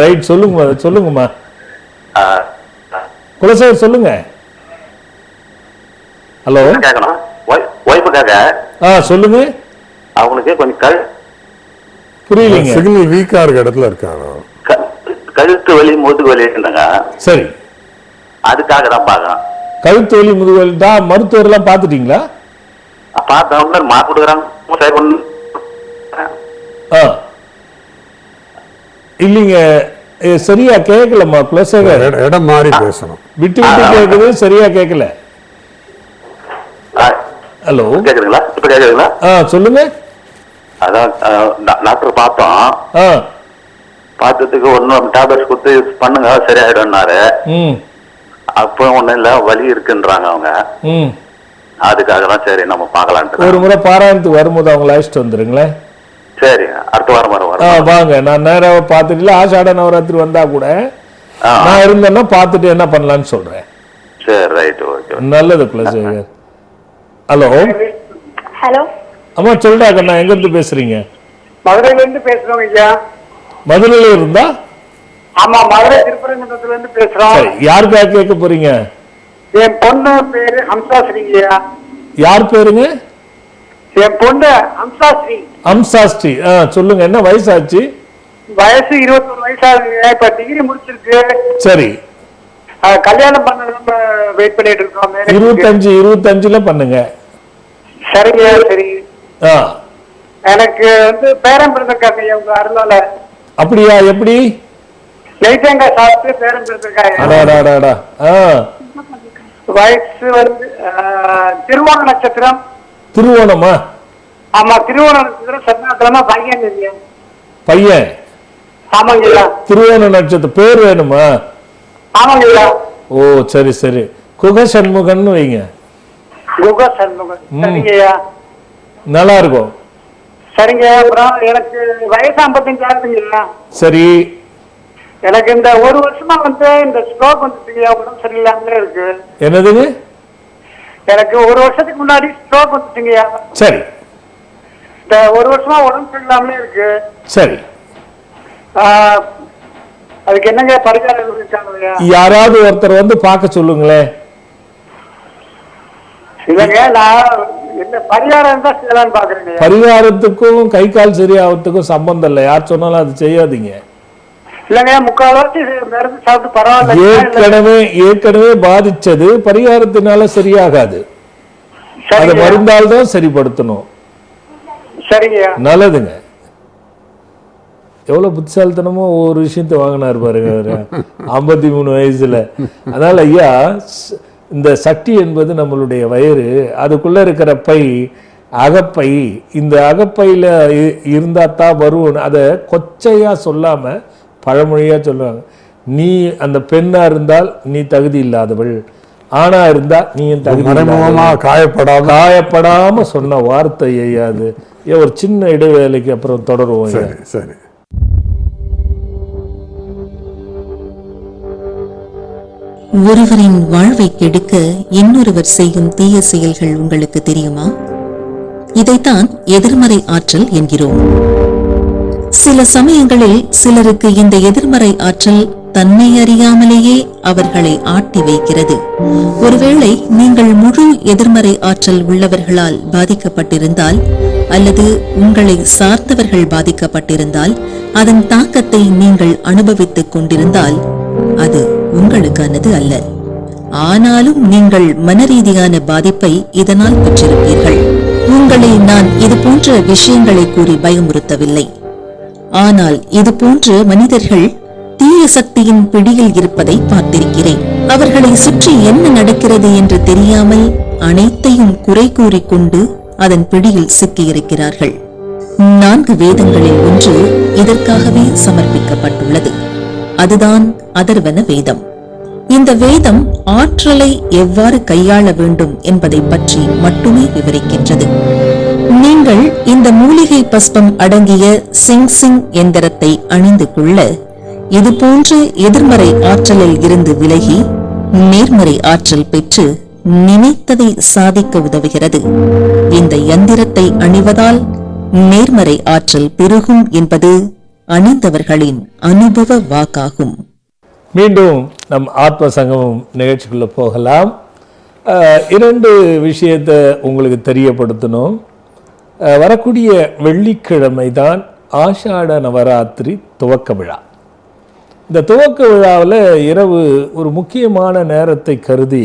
ரைட். சொல்லுங்க சொல்லுங்கம்மா. குலசேகர் சொல்லுங்க. ஹலோ. கேட்கணும். ஒய்ஃபுக்காக சொல்லுங்க. அவங்களுக்கு கொஞ்சம் புரியலீங்க. சிக்னல் வீக்கா இருக்க இடத்துல இருக்காரு. கழுத்து வலி, முதுகு வலி இருந்தாங்க. சரி. அதுக்காக தான் பாக்கலாம். கழுத்து வலி, முதுகு வலி தான். மருத்துவர் எல்லாம் பாத்துட்டீங்களா? பார்த்தவங்க மார்க் கொடுக்குறாங்க. இல்லைங்க, சரியா கேட்கலம்மா குலசேகர். இடம் மாறி பேசணும். விட்டு விட்டு கேட்குது, சரியா கேட்கல. ஹலோ, கேக்குதுங்களா? இப்ப கேக்குதுங்களா? சொல்லுங்க. அதான் டாக்டர் பார்த்தோம். பார்த்ததுக்கு ஒன்னும் டேப்லெட்ஸ் கொடுத்து யூஸ் பண்ணுங்க, சரியாயிடும்னாரு. அப்போ ஒண்ணும் இல்ல, வலி இருக்குன்றாங்க அவங்க. அதுக்காக தான் சரி நம்ம பார்க்கலான்ட்டு. ஒரு முறை பாராயணத்துக்கு வரும்போது அவங்க அழைச்சிட்டு வந்துருங்களேன். சரி, அடுத்த வாரம் வாங்க. நான் நேராக பார்த்துட்டு ஆஷாட நவராத்திரி வந்தா கூட நான் இருந்தேன்னா பார்த்துட்டு என்ன பண்ணலான்னு சொல்றேன். சரி, ரைட், ஓகே. நல்லது குலசேகர். Hello hello. அம்மா சொல்றா கண்ணா, எங்க இருந்து பேசுறீங்க? மதுரையில இருந்து பேசுறோம் ஐயா. மதுரையில இருந்தா? ஆமா, மதுரை திருப்பரங்குன்றத்துல இருந்து பேசுறோம். யாருக்கா கேட்க போறீங்க? என் பொண்ணு பேரு ஹம்சாஸ்ரீ. யார் பேருங்க? என் பொண்ணு ஹம்சாஸ்ரீ. ஹம்சாஸ்ரீ. சொல்லுங்க, என்ன வயசாச்சு? வயசு 21 வயசாகுது. இப்ப டிகிரி முடிச்சிருக்கு. சரி. கல்யாணம் பண்ண வெயிட் பண்ணிட்டு இருக்கோம். 25 பண்ணுங்க. சரிங்க. சரி. எனக்கு வந்து பேரம் பிறந்திருக்காங்க உங்க அருளால. அப்படியா? எப்படி? நெய்தேங்காய் சாப்பிட்டு பேரம் பிறந்திருக்காங்க. வயசு வந்து திருவோண நட்சத்திரம். திருவோணமா? ஆமா, திருவோண நட்சத்திரம். சத்னாத்திரமா பையன். பையன்? ஆமாங்கய்யா. திருவோண நட்சத்திரம். பேர் வேணுமா? ஆமாங்கய்யா. ஓ, சரி சரி. குக சண்முகன் வைங்க. குக சண்முகன். சரிங்கய்யா, நல்லா இருக்கும். சரிங்க. அப்புறம் எனக்கு வயசு 55 ஆகுதுங்கய்யா. சரி. எனக்கு இந்த ஒரு வருஷமா வந்து இந்த ஸ்ட்ரோக் வந்துச்சுங்கய்யா. உடம்பு சரியில்லாமலே இருக்கு. என்னதுங்க? எனக்கு ஒரு வருஷத்துக்கு முன்னாடி ஸ்ட்ரோக் வந்துச்சுங்கய்யா. சரி. இந்த ஒரு வருஷமா உடம்பு சரியில்லாமலே இருக்கு. சரி. அதுக்கு என்னங்க பரிகாரம் இருக்காங்க? யாராவது ஒருத்தர் வந்து பார்க்க சொல்லுங்களேன். இல்லைங்க, நான் என்ன பரிகாரம் தான் செய்யலாம்னு பாக்குறேங்க. பரிகாரத்துக்கும் கை கால் சரியாகிறதுக்கும் சம்பந்தம் இல்லை. யார் சொன்னாலும் அது செய்யாதீங்க. இல்லைங்க, முக்கால்வாசி மருந்து சாப்பிட்டு பரவாயில்ல. ஏற்கனவே பாதிச்சது பரிகாரத்தினால சரியாகாது. அதை மருந்தால் தான் சரிப்படுத்தணும். சரிங்கய்யா. நல்லதுங்க. எவ்வளவு புத்திசாலித்தனமோ ஒரு விஷயத்த வாங்கினார் பாருங்க அவரு 53 வயசுல. அதனால ஐயா, இந்த சட்டி என்பது நம்மளுடைய வயிறு, அதுக்குள்ள இருக்கிற பை அகப்பை. இந்த அகப்பையில இருந்தா தான் வரும். அதை கொச்சையா சொல்லாம பழமொழியா சொல்லுவாங்க. நீ அந்த பெண்ணா இருந்தால் நீ தகுதி இல்லாதவள், ஆணா இருந்தா நீயும் தகுதி காயப்படாம சொன்ன வார்த்தை ஐயா அது. ஒரு சின்ன இடைவேளைக்கு அப்புறம் தொடருவோம். சரி. ஒருவரின் வாழ்வை கெடுக்க இன்னொருவர் செய்யும் தீய செயல்கள் உங்களுக்கு தெரியுமா? இதைத்தான் எதிர்மறை ஆற்றல் என்கிறோம். சில சமயங்களில் சிலருக்கு இந்த எதிர்மறை ஆற்றல் தன்னை அறியாமலேயே அவர்களை ஆட்டி வைக்கிறது. ஒருவேளை நீங்கள் முழு எதிர்மறை ஆற்றல் உள்ளவர்களால் பாதிக்கப்பட்டிருந்தால், அல்லது உங்களை சார்ந்தவர்கள் பாதிக்கப்பட்டிருந்தால், அதன் தாக்கத்தை நீங்கள் அனுபவித்துக் கொண்டிருந்தால் அது உங்களுக்கானது அல்ல. ஆனாலும் நீங்கள் மனரீதியான பாதிப்பை இதனால் பெற்றிருப்பீர்கள். உங்களை நான் இது போன்ற விஷயங்களை கூறி பயமுறுத்தவில்லை. ஆனால் இது போன்ற மனிதர்கள் தீய சக்தியின் பிடியில் இருப்பதை பார்த்திருக்கிறேன். அவர்களை சுற்றி என்ன நடக்கிறது என்று தெரியாமல் அனைத்தையும் குறை கூறிக்கொண்டு அதன் பிடியில் சிக்கியிருக்கிறார்கள். 4 வேதங்களில் ஒன்று இதற்காகவே சமர்ப்பிக்கப்பட்டுள்ளது. அதுதான் அதர்வன வேதம். இந்த வேதம் ஆற்றலை எவ்வாறு கையாள வேண்டும் என்பதை பற்றி மட்டுமே விவரிக்கின்றது. நீங்கள் இந்த மூலிகை பஸ்பம் அடங்கிய சிங் எந்திரத்தை அணிந்து கொள்ள இது போன்ற எதிர்மறை ஆற்றலில் இருந்து விலகி நேர்மறை ஆற்றல் பெற்று நினைத்ததை சாதிக்க உதவுகிறது. இந்த யந்திரத்தை அணிவதால் நேர்மறை ஆற்றல் பெருகும் என்பது அணிந்தவர்களின் அனுபவ வாக்காகும். மீண்டும் நம் ஆத்ம சங்கமம் நிகழ்ச்சிக்குள்ள போகலாம். 2 விஷயத்தை உங்களுக்கு தெரியப்படுத்தணும். வரக்கூடிய வெள்ளிக்கிழமை தான் ஆஷாட நவராத்திரி துவக்க விழா. இந்த துவக்க விழாவில் இரவு ஒரு முக்கியமான நேரத்தை கருதி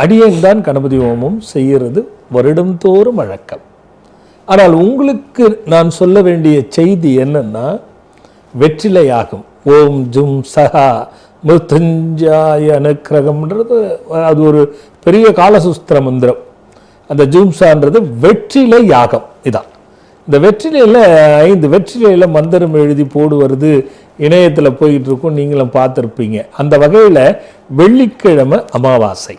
அடியேன் தான் கணபதி ஹோமம் செய்கிறது வருடந்தோறும் வழக்கம். ஆனால் உங்களுக்கு நான் சொல்ல வேண்டிய செய்தி என்னன்னா, வெற்றிலையாகும். ஓம் ஜும் சஹா மிருத்யுஞ்சயாய அனுக்கிரகம்ன்றது அது ஒரு பெரிய காலசூஸ்திர மந்திரம். அந்த ஜூம்சான்றது வெற்றிலை யாகம். இதான் இந்த வெற்றிலையில் 5 வெற்றிலையில் மந்திரம் எழுதி போடுவது இணையத்தில் போயிட்டு இருக்கும், நீங்களும் பார்த்துருப்பீங்க. அந்த வகையில் வெள்ளிக்கிழமை அமாவாசை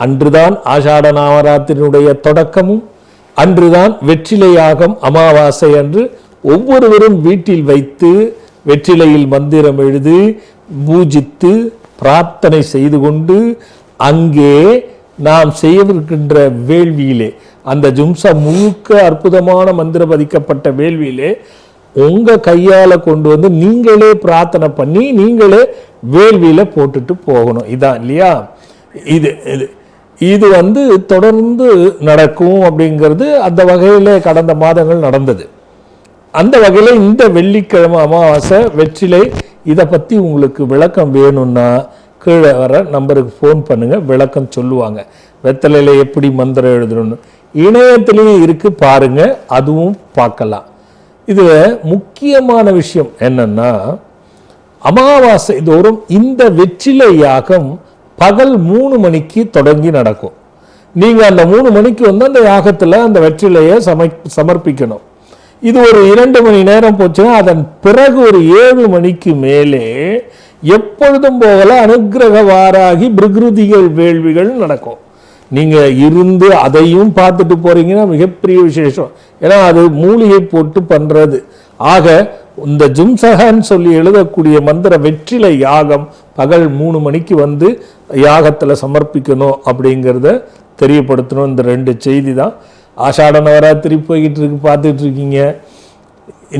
அன்றுதான் ஆஷாட நவராத்திரியினுடைய தொடக்கமும், அன்றுதான் வெற்றிலை யாகம். அமாவாசை அன்று ஒவ்வொருவரும் வீட்டில் வைத்து வெற்றிலையில் மந்திரம் எழுதி பூஜித்து பிரார்த்தனை செய்து கொண்டு அங்கே நாம் செய்யவிருக்கின்ற வேள்வியிலே, அந்த ஜும்சா முழுக்க அற்புதமான மந்திர பதிக்கப்பட்ட வேள்வியிலே உங்க கையால கொண்டு வந்து நீங்களே பிரார்த்தனை பண்ணி நீங்களே வேள்வியில போட்டுட்டு போகணும். இதான் இல்லையா? இது தொடர்ந்து நடக்கும் அப்படிங்கிறது அந்த வகையில கடந்த மாதங்கள் நடந்தது. அந்த வகையில் இந்த வெள்ளிக்கிழமை அமாவாசை வெற்றிலை, இதை பற்றி உங்களுக்கு விளக்கம் வேணும்னா கீழே வர நம்பருக்கு ஃபோன் பண்ணுங்க, விளக்கம் சொல்லுவாங்க. வெத்தலையில் எப்படி மந்திரம் எழுதணும்னு இணையத்திலேயே இருக்கு, பாருங்க, அதுவும் பார்க்கலாம். இது முக்கியமான விஷயம் என்னன்னா, அமாவாசை தோறும் இந்த வெற்றிலை யாகம் பகல் 3 மணிக்கு தொடங்கி நடக்கும். நீங்க அந்த 3 மணிக்கு அந்த யாகத்துல அந்த வெற்றிலையை சமர்ப்பிக்கணும். இது ஒரு 2 மணி நேரம் போச்சுன்னா அதன் பிறகு ஒரு 7 மணிக்கு மேலே எப்பொழுதும் போகல அனுக்கிரக வாராகி பிருகிருதிகள் வேள்விகள் நடக்கும். நீங்க இருந்து அதையும் பார்த்துட்டு போறீங்கன்னா மிகப்பெரிய விசேஷம். ஏன்னா அது மூலிகை போட்டு பண்றது. ஆக இந்த ஜும்சஹான்னு சொல்லி எழுதக்கூடிய மந்திர வெற்றிலை யாகம் பகல் 3 மணிக்கு யாகத்துல சமர்ப்பிக்கணும் அப்படிங்கிறத தெரியப்படுத்தணும். இந்த 2 செய்தி தான். ஆஷாட நவராத்திரி போய்கிட்டு இருக்கு, பார்த்துட்டு இருக்கீங்க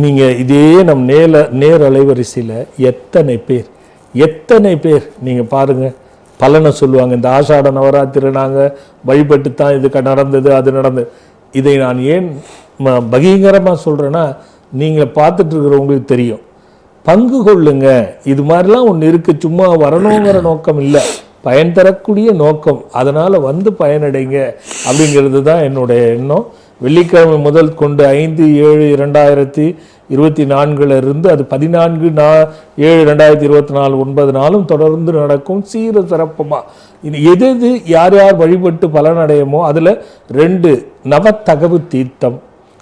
நீங்க. இதே நம் நேர் அலைவரிசையில் எத்தனை பேர் நீங்க பாருங்க பலனை சொல்லுவாங்க. இந்த ஆஷாட நவராத்திரி நாங்கள் வழிபட்டு தான் இது நடந்தது, அது நடந்தது. இதை நான் ஏன் பகிரங்கமாக சொல்கிறேன்னா, நீங்கள் பார்த்துட்டு இருக்கிறவங்களுக்கு தெரியும். பங்கு கொள்ளுங்க. இது மாதிரிலாம் ஒன்று இருக்குது. சும்மா வரணுங்கிற நோக்கம் இல்லை, பயன் தரக்கூடிய நோக்கம். அதனால் பயனடைங்க அப்படிங்கிறது தான் என்னுடைய எண்ணம். வெள்ளிக்கிழமை முதல் கொண்டு 5/7/2024 அது 14/7/2024 9 நாளும் தொடர்ந்து நடக்கும். சீர சிறப்புமா எது யார் யார் வழிபட்டு பலனடையுமோ அதில் 2 நவத்தகவு தீர்த்தம்,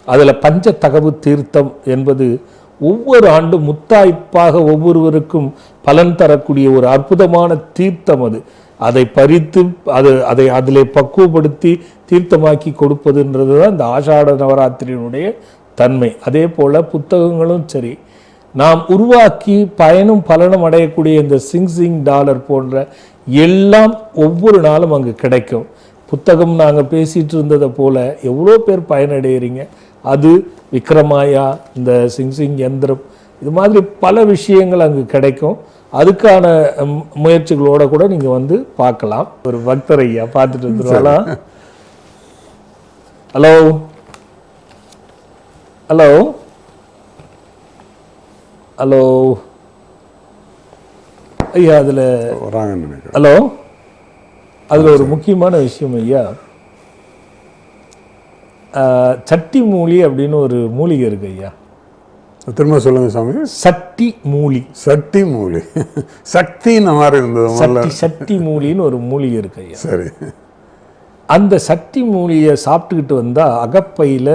அதில் பஞ்சத்தகவு தீர்த்தம் என்பது ஒவ்வொரு ஆண்டும் முத்தாய்ப்பாக ஒவ்வொருவருக்கும் பலன் தரக்கூடிய ஒரு அற்புதமான தீர்த்தம். அதை பறித்து அதை அதிலே பக்குவப்படுத்தி தீர்த்தமாக்கி கொடுப்பதுன்றது தான் இந்த ஆஷாட நவராத்திரியினுடைய தன்மை. அதே போல் புத்தகங்களும் சரி, நாம் உருவாக்கி பயனும் பலனும் அடையக்கூடிய இந்த சிங் டாலர் போன்ற எல்லாம் ஒவ்வொரு நாளும் அங்கே கிடைக்கும். புத்தகம் நாங்கள் பேசிகிட்டு இருந்ததை போல் எவ்வளோ பேர் பயனடைகிறீங்க. அது விக்ரமாயா, இந்த சிங் யந்திரம், இது மாதிரி பல விஷயங்கள் அங்கே கிடைக்கும். அதுக்கான முயற்சிகளோட கூட நீங்கள் வந்து பார்க்கலாம். ஒரு பக்தர் ஐயா பார்த்துட்டு வந்துருவாங்களா? ஹலோ ஹலோ ஹலோ ஐயா, அதில் ஹலோ, அதில் ஒரு முக்கியமான விஷயம் ஐயா, சட்டி மூலி அப்படின்னு ஒரு மூலிகை இருக்கு ஐயா. திரும்ப சொல்லுங்க சாமி. சட்டி மூலி. சட்டி மூலி, சக்தி இந்த மாதிரி இருந்தது. சட்டி மூலின்னு ஒரு மூலிகை இருக்கு ஐயா. சரி. அந்த சட்டி மூலியை சாப்பிட்டுக்கிட்டு வந்தா அகப்பையில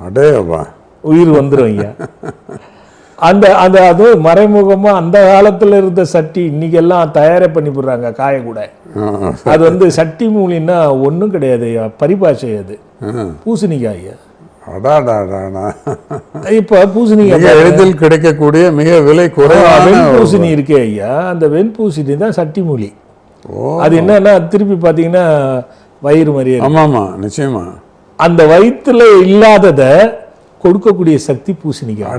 அடேவா உயிர் வந்துடும் ஐயா. அந்த அந்த அது மறைமுகமா அந்த காலத்துல இருந்த சட்டி இன்னைக்கெல்லாம் தயாரே பண்ணி போடுறாங்க காய கூட. அது வந்து சட்டி மூலின்னா ஒன்றும் கிடையாது ஐயா, பரிபாஷை. அது பூசணிக்காய் ஐயா. இப்ப பூசணிக்காய் எளிதில் கிடைக்கக்கூடிய மிக விலை குறைவான வெண்பூசணி இருக்கே ஐயா, அந்த வெண்பூசணி தான் சட்டி மூலி. அது என்னன்னா திருப்பி பாத்தீங்கன்னா வயிறு மாதிரியே. ஆமாமா, நிச்சயமா. அந்த வயிற்றுல இல்லாதத கொடுக்கக்கூடிய சக்தி பூசணிக்காய்.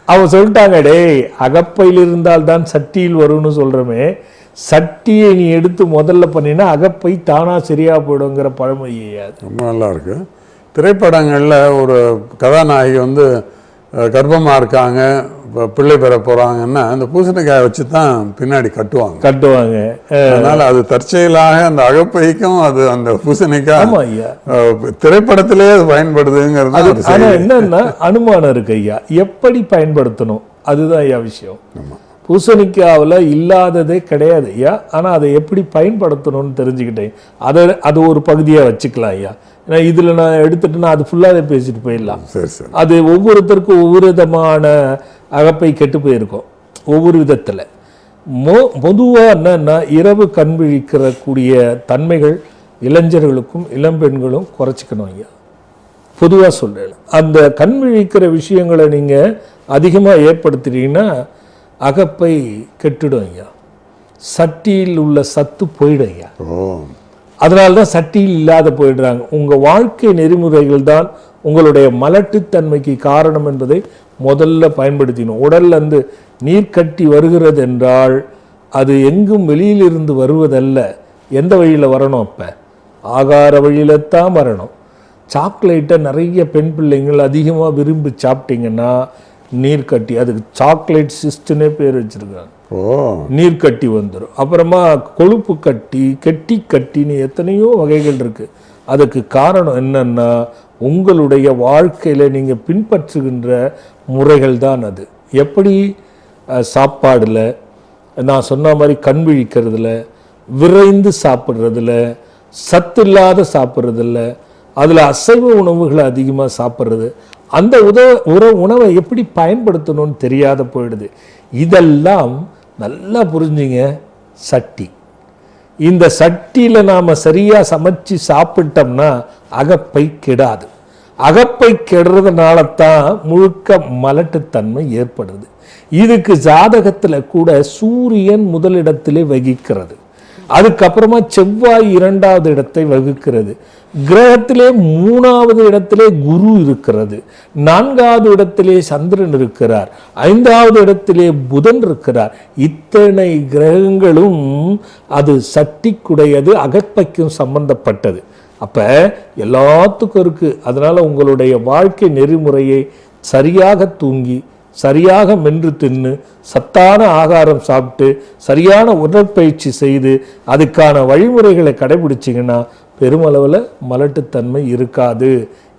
அவன் சொல்லிட்டாங்க, டேய் அகப்பையில் இருந்தால் தான் சட்டியில் வரும்னு சொல்றமே, சட்டியை நீ எடுத்து முதல்ல பண்ணினா அகப்பை தானா சரியா போயிடுங்கிற பழமொழியா. ரொம்ப நல்லா இருக்கு. திரைப்படங்கள்ல ஒரு கதாநாயகி வந்து கர்ப்பமா இருக்காங்க, பிள்ளை பெற போறாங்கன்னா அந்த பூசணிக்காயை வச்சு தான் பின்னாடி கட்டுவாங்க. அதனால அது தற்செயலாக அந்த அகப்பைக்கும் அது அந்த பூசணிக்காய் திரைப்படத்திலே அது பயன்படுதுங்கிறது. ஆனா என்னன்னா அனுமானம் இருக்கு ஐயா, எப்படி பயன்படுத்தணும் அதுதான் ஐயா விஷயம். பூசணிக்காவில் இல்லாததே கிடையாது ஐயா, ஆனால் அதை எப்படி பயன்படுத்தணும்னு தெரிஞ்சுக்கிட்டேன். அது ஒரு பகுதியாக வச்சுக்கலாம் ஐயா. ஏன்னா இதில் நான் எடுத்துட்டேன்னா அது ஃபுல்லாகவே பேசிட்டு போயிடலாம். அது ஒவ்வொருத்தருக்கும் ஒவ்வொரு விதமான அகப்பை கெட்டு போயிருக்கும் ஒவ்வொரு விதத்தில். பொதுவாக என்னன்னா இரவு கண் விழிக்கிறக்கூடிய தன்மைகள் இளைஞர்களுக்கும் இளம்பெண்களும் குறைச்சிக்கணும் ஐயா. பொதுவாக சொல்கிறேன், அந்த கண் விழிக்கிற விஷயங்களை நீங்கள் அதிகமாக ஏற்படுத்துறீங்கன்னா அகப்பை கெட்டுடும் ஐயா, சட்டியில் உள்ள சத்து போயிடும் ஐயா. அதனால்தான் சட்டியில் இல்லாத போயிடுறாங்க. உங்கள் வாழ்க்கை நெறிமுறைகள் தான் உங்களுடைய மலட்டுத்தன்மைக்கு காரணம் என்பதை முதல்ல பயன்படுத்தினோம். உடல்ல இருந்து நீர் கட்டி வருகிறது என்றால் அது எங்கும் வெளியிலிருந்து வருவதல்ல. எந்த வழியில் வரணும்? அப்போ ஆகார வழியில தான் வரணும். சாக்லேட்டை நிறைய பெண் பிள்ளைங்கள் அதிகமாக விரும்பி சாப்பிட்டீங்கன்னா நீர்க்கட்டி, அதுக்கு சாக்லேட் சிஸ்ட்னே பேர் வச்சிருக்காங்க. நீர்க்கட்டி வந்துடும். அப்புறமா கொழுப்பு கட்டி, கெட்டி கட்டின்னு எத்தனையோ வகைகள் இருக்கு. அதுக்கு காரணம் என்னன்னா உங்களுடைய வாழ்க்கையில நீங்க பின்பற்றுகின்ற முறைகள் தான் அது. எப்படி சாப்பாடுல நான் சொன்ன மாதிரி கண் விழிக்கிறதுல, விரைந்து சாப்பிட்றதுல, சத்து இல்லாத சாப்பிட்றதில்ல, அதில் அசைவ உணவுகளை அதிகமாக சாப்பிட்றது, அந்த உணவை எப்படி பயன்படுத்தணும்னு தெரியாத போயிடுது. இதெல்லாம் நல்லா புரிஞ்சுங்க. சட்டி, இந்த சட்டியில் நாம் சரியாக சமைச்சு சாப்பிட்டோம்னா அகப்பை கெடாது. அகப்பை கெடுறதுனால தான் முழுக்க மலட்டுத்தன்மை ஏற்படுது. இதுக்கு ஜாதகத்தில் கூட சூரியன் முதலிடத்திலே வகிக்கிறது, அதுக்கப்புறமா செவ்வாய் 2வது இடத்தை வகுக்கிறது, கிரகத்திலே 3வது இடத்திலே குரு இருக்கிறது, 4வது இடத்திலே சந்திரன் இருக்கிறார், 5வது இடத்திலே புதன் இருக்கிறார். இத்தனை கிரகங்களும் அது சட்டிக்குடையது, அகப்பைக்கும் சம்பந்தப்பட்டது. அப்ப எல்லாத்துக்கும் இருக்கு. அதனால உங்களுடைய வாழ்க்கை நெறிமுறையை சரியாக தூங்கி, சரியாக மென்று தின்னு, சத்தான ஆகாரம் சாப்பிட்டு, சரியான உடற்பயிற்சி செய்து, அதுக்கான வழிமுறைகளை கடைபிடிச்சிங்கன்னா பெருமளவில் மலட்டுத்தன்மை இருக்காது.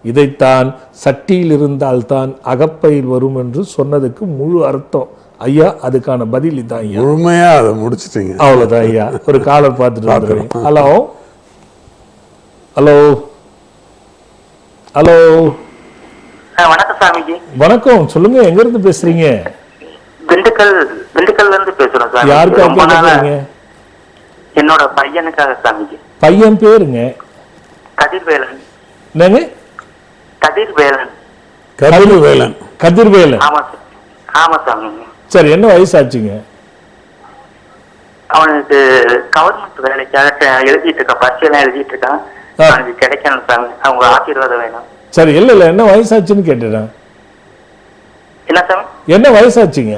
இதைத்தான் சட்டியில் இருந்தால்தான் அகப்பையில் வரும் என்று சொன்னதுக்கு முழு அர்த்தம். ஐயா, அதுக்கான பதில் இதான் ஐயா. முழுமையா அதை முடிச்சிட்டீங்க. அவ்வளோதான் ஐயா. ஒரு காலர் பார்த்துட்டு வந்துடுறேன். Hello hello hello. வணக்கம் சாமிஜி. வணக்கம், சொல்லுங்க. எங்க இருந்து பேசுறீங்க? திண்டுக்கல்ல இருந்து பேசுறோம் சாமி. யாருக்காக பேசுறீங்க? என்னோட பையனுக்காக சாமிஜி. பையன் பேருங்க? கதிர்வேலன். என்னங்க? கதிர்வேலன். கதிர்வேலன். கதிர்வேலன். ஆமா சாமி. சரி, என்ன வயசாச்சுங்க? அவனுக்கு கவர்மெண்ட் வேலைக்காக எழுதிட்டு இருக்கான், பரீட்சையெல்லாம் எழுதிட்டு இருக்கான். அவனுக்கு கிடைக்கணும் சாமி, அவங்க ஆசீர்வாதம் வேணும். சரி, இல்ல என்ன வயசாச்சுன்னு கேட்டுறேன். என்ன சாமி? என்ன வயசாச்சுங்க?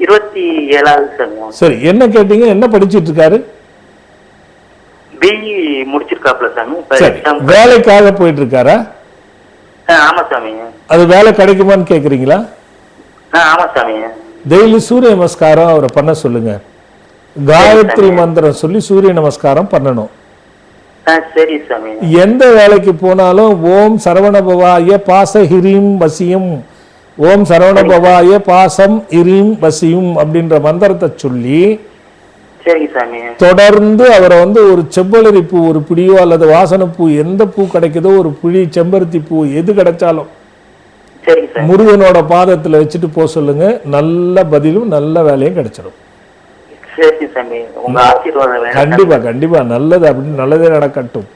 27 சாமி. சரி, என்ன கேட்டீங்க? என்ன படிச்சிட்டு இருக்காரு? பிஇ முடிச்சிருக்காப்ல சாமி. சரி, வேலைக்காக போயிட்டு இருக்காரா? ஆமா சாமி. அது வேலை கிடைக்குமான்னு கேக்குறீங்களா? ஆமா சாமி. டெய்லி சூரிய நமஸ்காரம் அவரை பண்ண சொல்லுங்க. காயத்ரி மந்திரம் சொல்லி சூரிய நமஸ்காரம் பண்ணணும். சரி சாமி. எந்த வேலைக்கு போனாலும் ஓம் சரவணபவாய பாச ஹிரீம் வசியம், ஓம் சரவணபவாய பாசம் ஹிரீம் வசியும் அப்படின்ற மந்திரத்தை சொல்லி தொடர்ந்து அவரை ஒரு செவ்வளரி பூ ஒரு பிடியோ அல்லது வாசனை பூ, எந்த பூ கிடைக்குதோ ஒரு பிடி செம்பருத்தி பூ எது கிடைச்சாலும் முருகனோட பாதத்துல வச்சுட்டு போக சொல்லுங்க. நல்ல பதிலும் நல்ல வேலையும் கிடைச்சிடும். கண்டிப்பா கண்டிப்பா நல்லது. அப்படின்னு நல்லதே நடக்கட்டும்.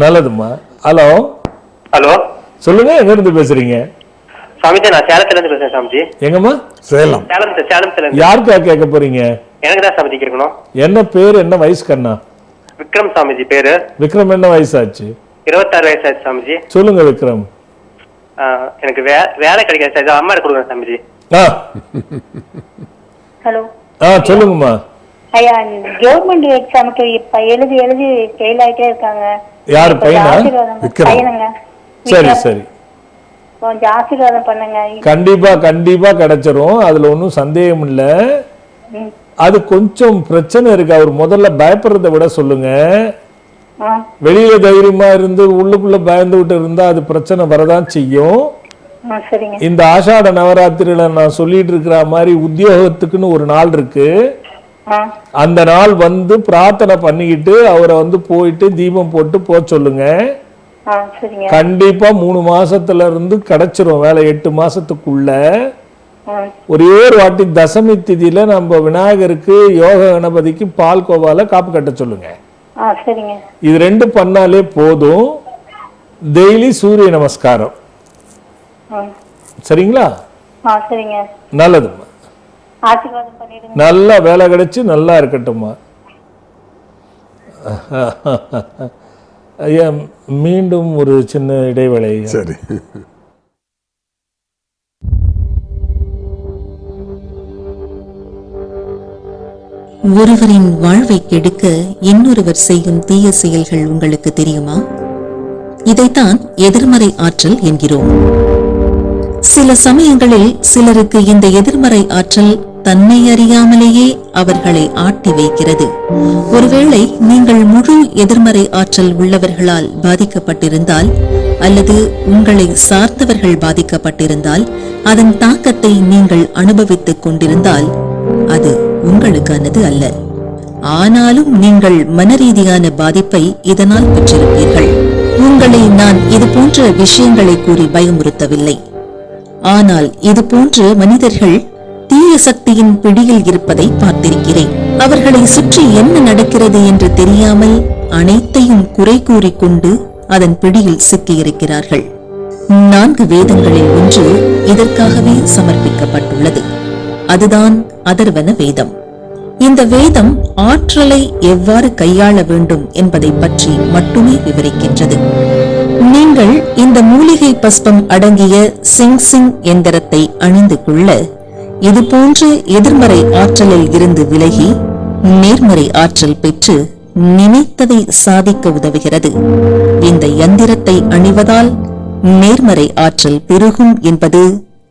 நல்லதுமா. ஹலோ ஹலோ, சொல்லுங்க. எங்க இருந்து பேசுறீங்க? சாமிஜி, நான் சேலத்துல இருந்து பேசுறேன் சாமிஜி. எங்கம்மா? சேலம். சேலத்துல இருந்து. யாருக்கா கேட்க போறீங்க? எனக்கு தான் சாமிஜி கேட்கணும். என்ன பேரு, என்ன வயசு கண்ணா? விக்ரம் சாமிஜி பேரு. விக்ரம், என்ன வயசாச்சு? 26 வயசாச்சு சாமிஜி. சொல்லுங்க விக்ரம். எனக்கு வேலை கிடைக்காது சார், அம்மா கொடுக்குறேன் சாமிஜி. ஹலோ. சொல்லுங்கம்மா. ஐயா, கவர்மெண்ட் எக்ஸாமுக்கு இப்ப எழுதி ஃபெயில் ஆயிட்டே இருக்காங்க. யாரு? பையனா? பையனுங்க. சரி சரி, கொஞ்சம் ஆசீர்வாதம் பண்ணுங்க. கண்டிப்பா கண்டிப்பா கிடைச்சிரும், அதுல ஒன்றும் சந்தேகம் இல்ல. அது கொஞ்சம் பிரச்சனை இருக்கு. அவர் முதல்ல பயப்படுறத விட சொல்லுங்க. வெளியில தைரியமா இருந்து உள்ளுக்குள்ள பயந்து விட்டு இருந்தா அது பிரச்சனை வரதான் செய்யும். இந்த ஆஷாட நவராத்திரியில நான் சொல்லிட்டு இருக்கிற மாதிரி உத்தியோகத்துக்குன்னு ஒரு நாள் இருக்கு. அந்த நாள் பிரார்த்தனை பண்ணிக்கிட்டு அவரை போயிட்டு தீபம் போட்டு போக சொல்லுங்க. கண்டிப்பா 3 மாசத்துல இருந்து கிடைச்சிரும் வேலை. 8 மாசத்துக்குள்ள ஒரே ஒரு வாட்டி தசமி திதியில நம்ம விநாயகருக்கு யோக கணபதிக்கு பால் கோவால காப்பு கட்ட சொல்லுங்க. இது 2 பண்ணாலே போதும். டெய்லி சூரிய நமஸ்காரம். சரிங்களா? நல்லதும்மா. நல்லா வேலை கிடைச்சு நல்லா இருக்கட்டும்மா. ஐயா, மீண்டும் ஒரு சின்ன இடைவேளை. சரி. ஒருவரின் வாழ்வை கெடுக்க இன்னொருவர் செய்யும் தீய செயல்கள் உங்களுக்கு தெரியுமா? இதைத்தான் எதிர்மறை ஆற்றல் என்கிறோம். சில சமயங்களில் சிலருக்கு இந்த எதிர்மறை ஆற்றல் தன்னை அறியாமலேயே அவர்களை ஆட்டி வைக்கிறது. ஒருவேளை நீங்கள் முழு எதிர்மறை ஆற்றல் உள்ளவர்களால் பாதிக்கப்பட்டிருந்தால் அல்லது உங்களை சார்ந்தவர்கள் பாதிக்கப்பட்டிருந்தால், அதன் தாக்கத்தை நீங்கள் அனுபவித்துக் கொண்டிருந்தால் அது உங்களுக்கானது அல்ல. ஆனாலும் நீங்கள் மனரீதியான பாதிப்பை இதனால் பெற்றிருப்பீர்கள். உங்களை நான் இது போன்ற விஷயங்களை கூறி பயமுறுத்தவில்லை. ஆனால் இது போன்ற மனிதர்கள் தீய சக்தியின் பிடியில் இருப்பதை பார்த்திருக்கிறேன். அவர்களை சுற்றி என்ன நடக்கிறது என்று தெரியாமல் அனைத்தையும் குறை கூறிக்கொண்டு அதன் பிடியில் சிக்கியிருக்கிறார்கள். 4 வேதங்களில் ஒன்று இதற்காகவே சமர்ப்பிக்கப்பட்டுள்ளது. அதுதான் அதர்வன வேதம். இந்த வேதம் ஆற்றலை எவ்வாறு கையாள வேண்டும் என்பதை பற்றி மட்டுமே விவரிக்கின்றது. நீங்கள் இந்த மூலிகை பஸ்பம் அடங்கிய சிங் எந்திரத்தை அணிந்து கொள்ள இது போன்ற எதிர்மறை ஆற்றலில் இருந்து விலகி நேர்மறை ஆற்றல் பெற்று நினைத்ததை சாதிக்க உதவுகிறது. இந்த யந்திரத்தை அணிவதால் நேர்மறை ஆற்றல் பெருகும் என்பது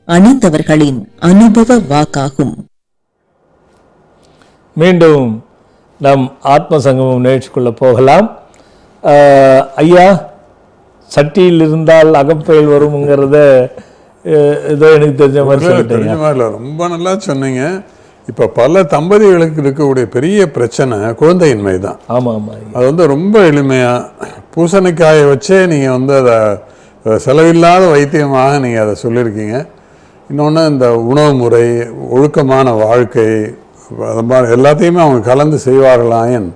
அணிந்தவர்களின் அனுபவ வாக்காகும். மீண்டும் நாம் ஆத்ம சங்கமம் நிகழ்ச்சிக்குள்ள போகலாம். ஐயா, சட்டியில் இருந்தால் அகப்பெயல் வரும்ங்கிறத ஏதோ எனக்கு தெரிஞ்ச மாதிரி சொல்லிட்டீங்க. ரொம்ப நல்லா சொன்னீங்க. இப்போ பல தம்பதிகளுக்கு இருக்கக்கூடிய பெரிய பிரச்சனை குழந்தையின்மை தான். ஆமாம் ஆமாம். அது வந்து ரொம்ப எளிமையாக பூசணிக்காயை வச்சே நீங்கள் வந்து அதை செலவில்லாத வைத்தியமாக நீங்கள் அதை சொல்லியிருக்கீங்க. இன்னொன்று இந்த உணவு முறை, ஒழுக்கமான வாழ்க்கை, அது மாதிரி எல்லாத்தையுமே அவங்க கலந்து செய்வார்களாயின்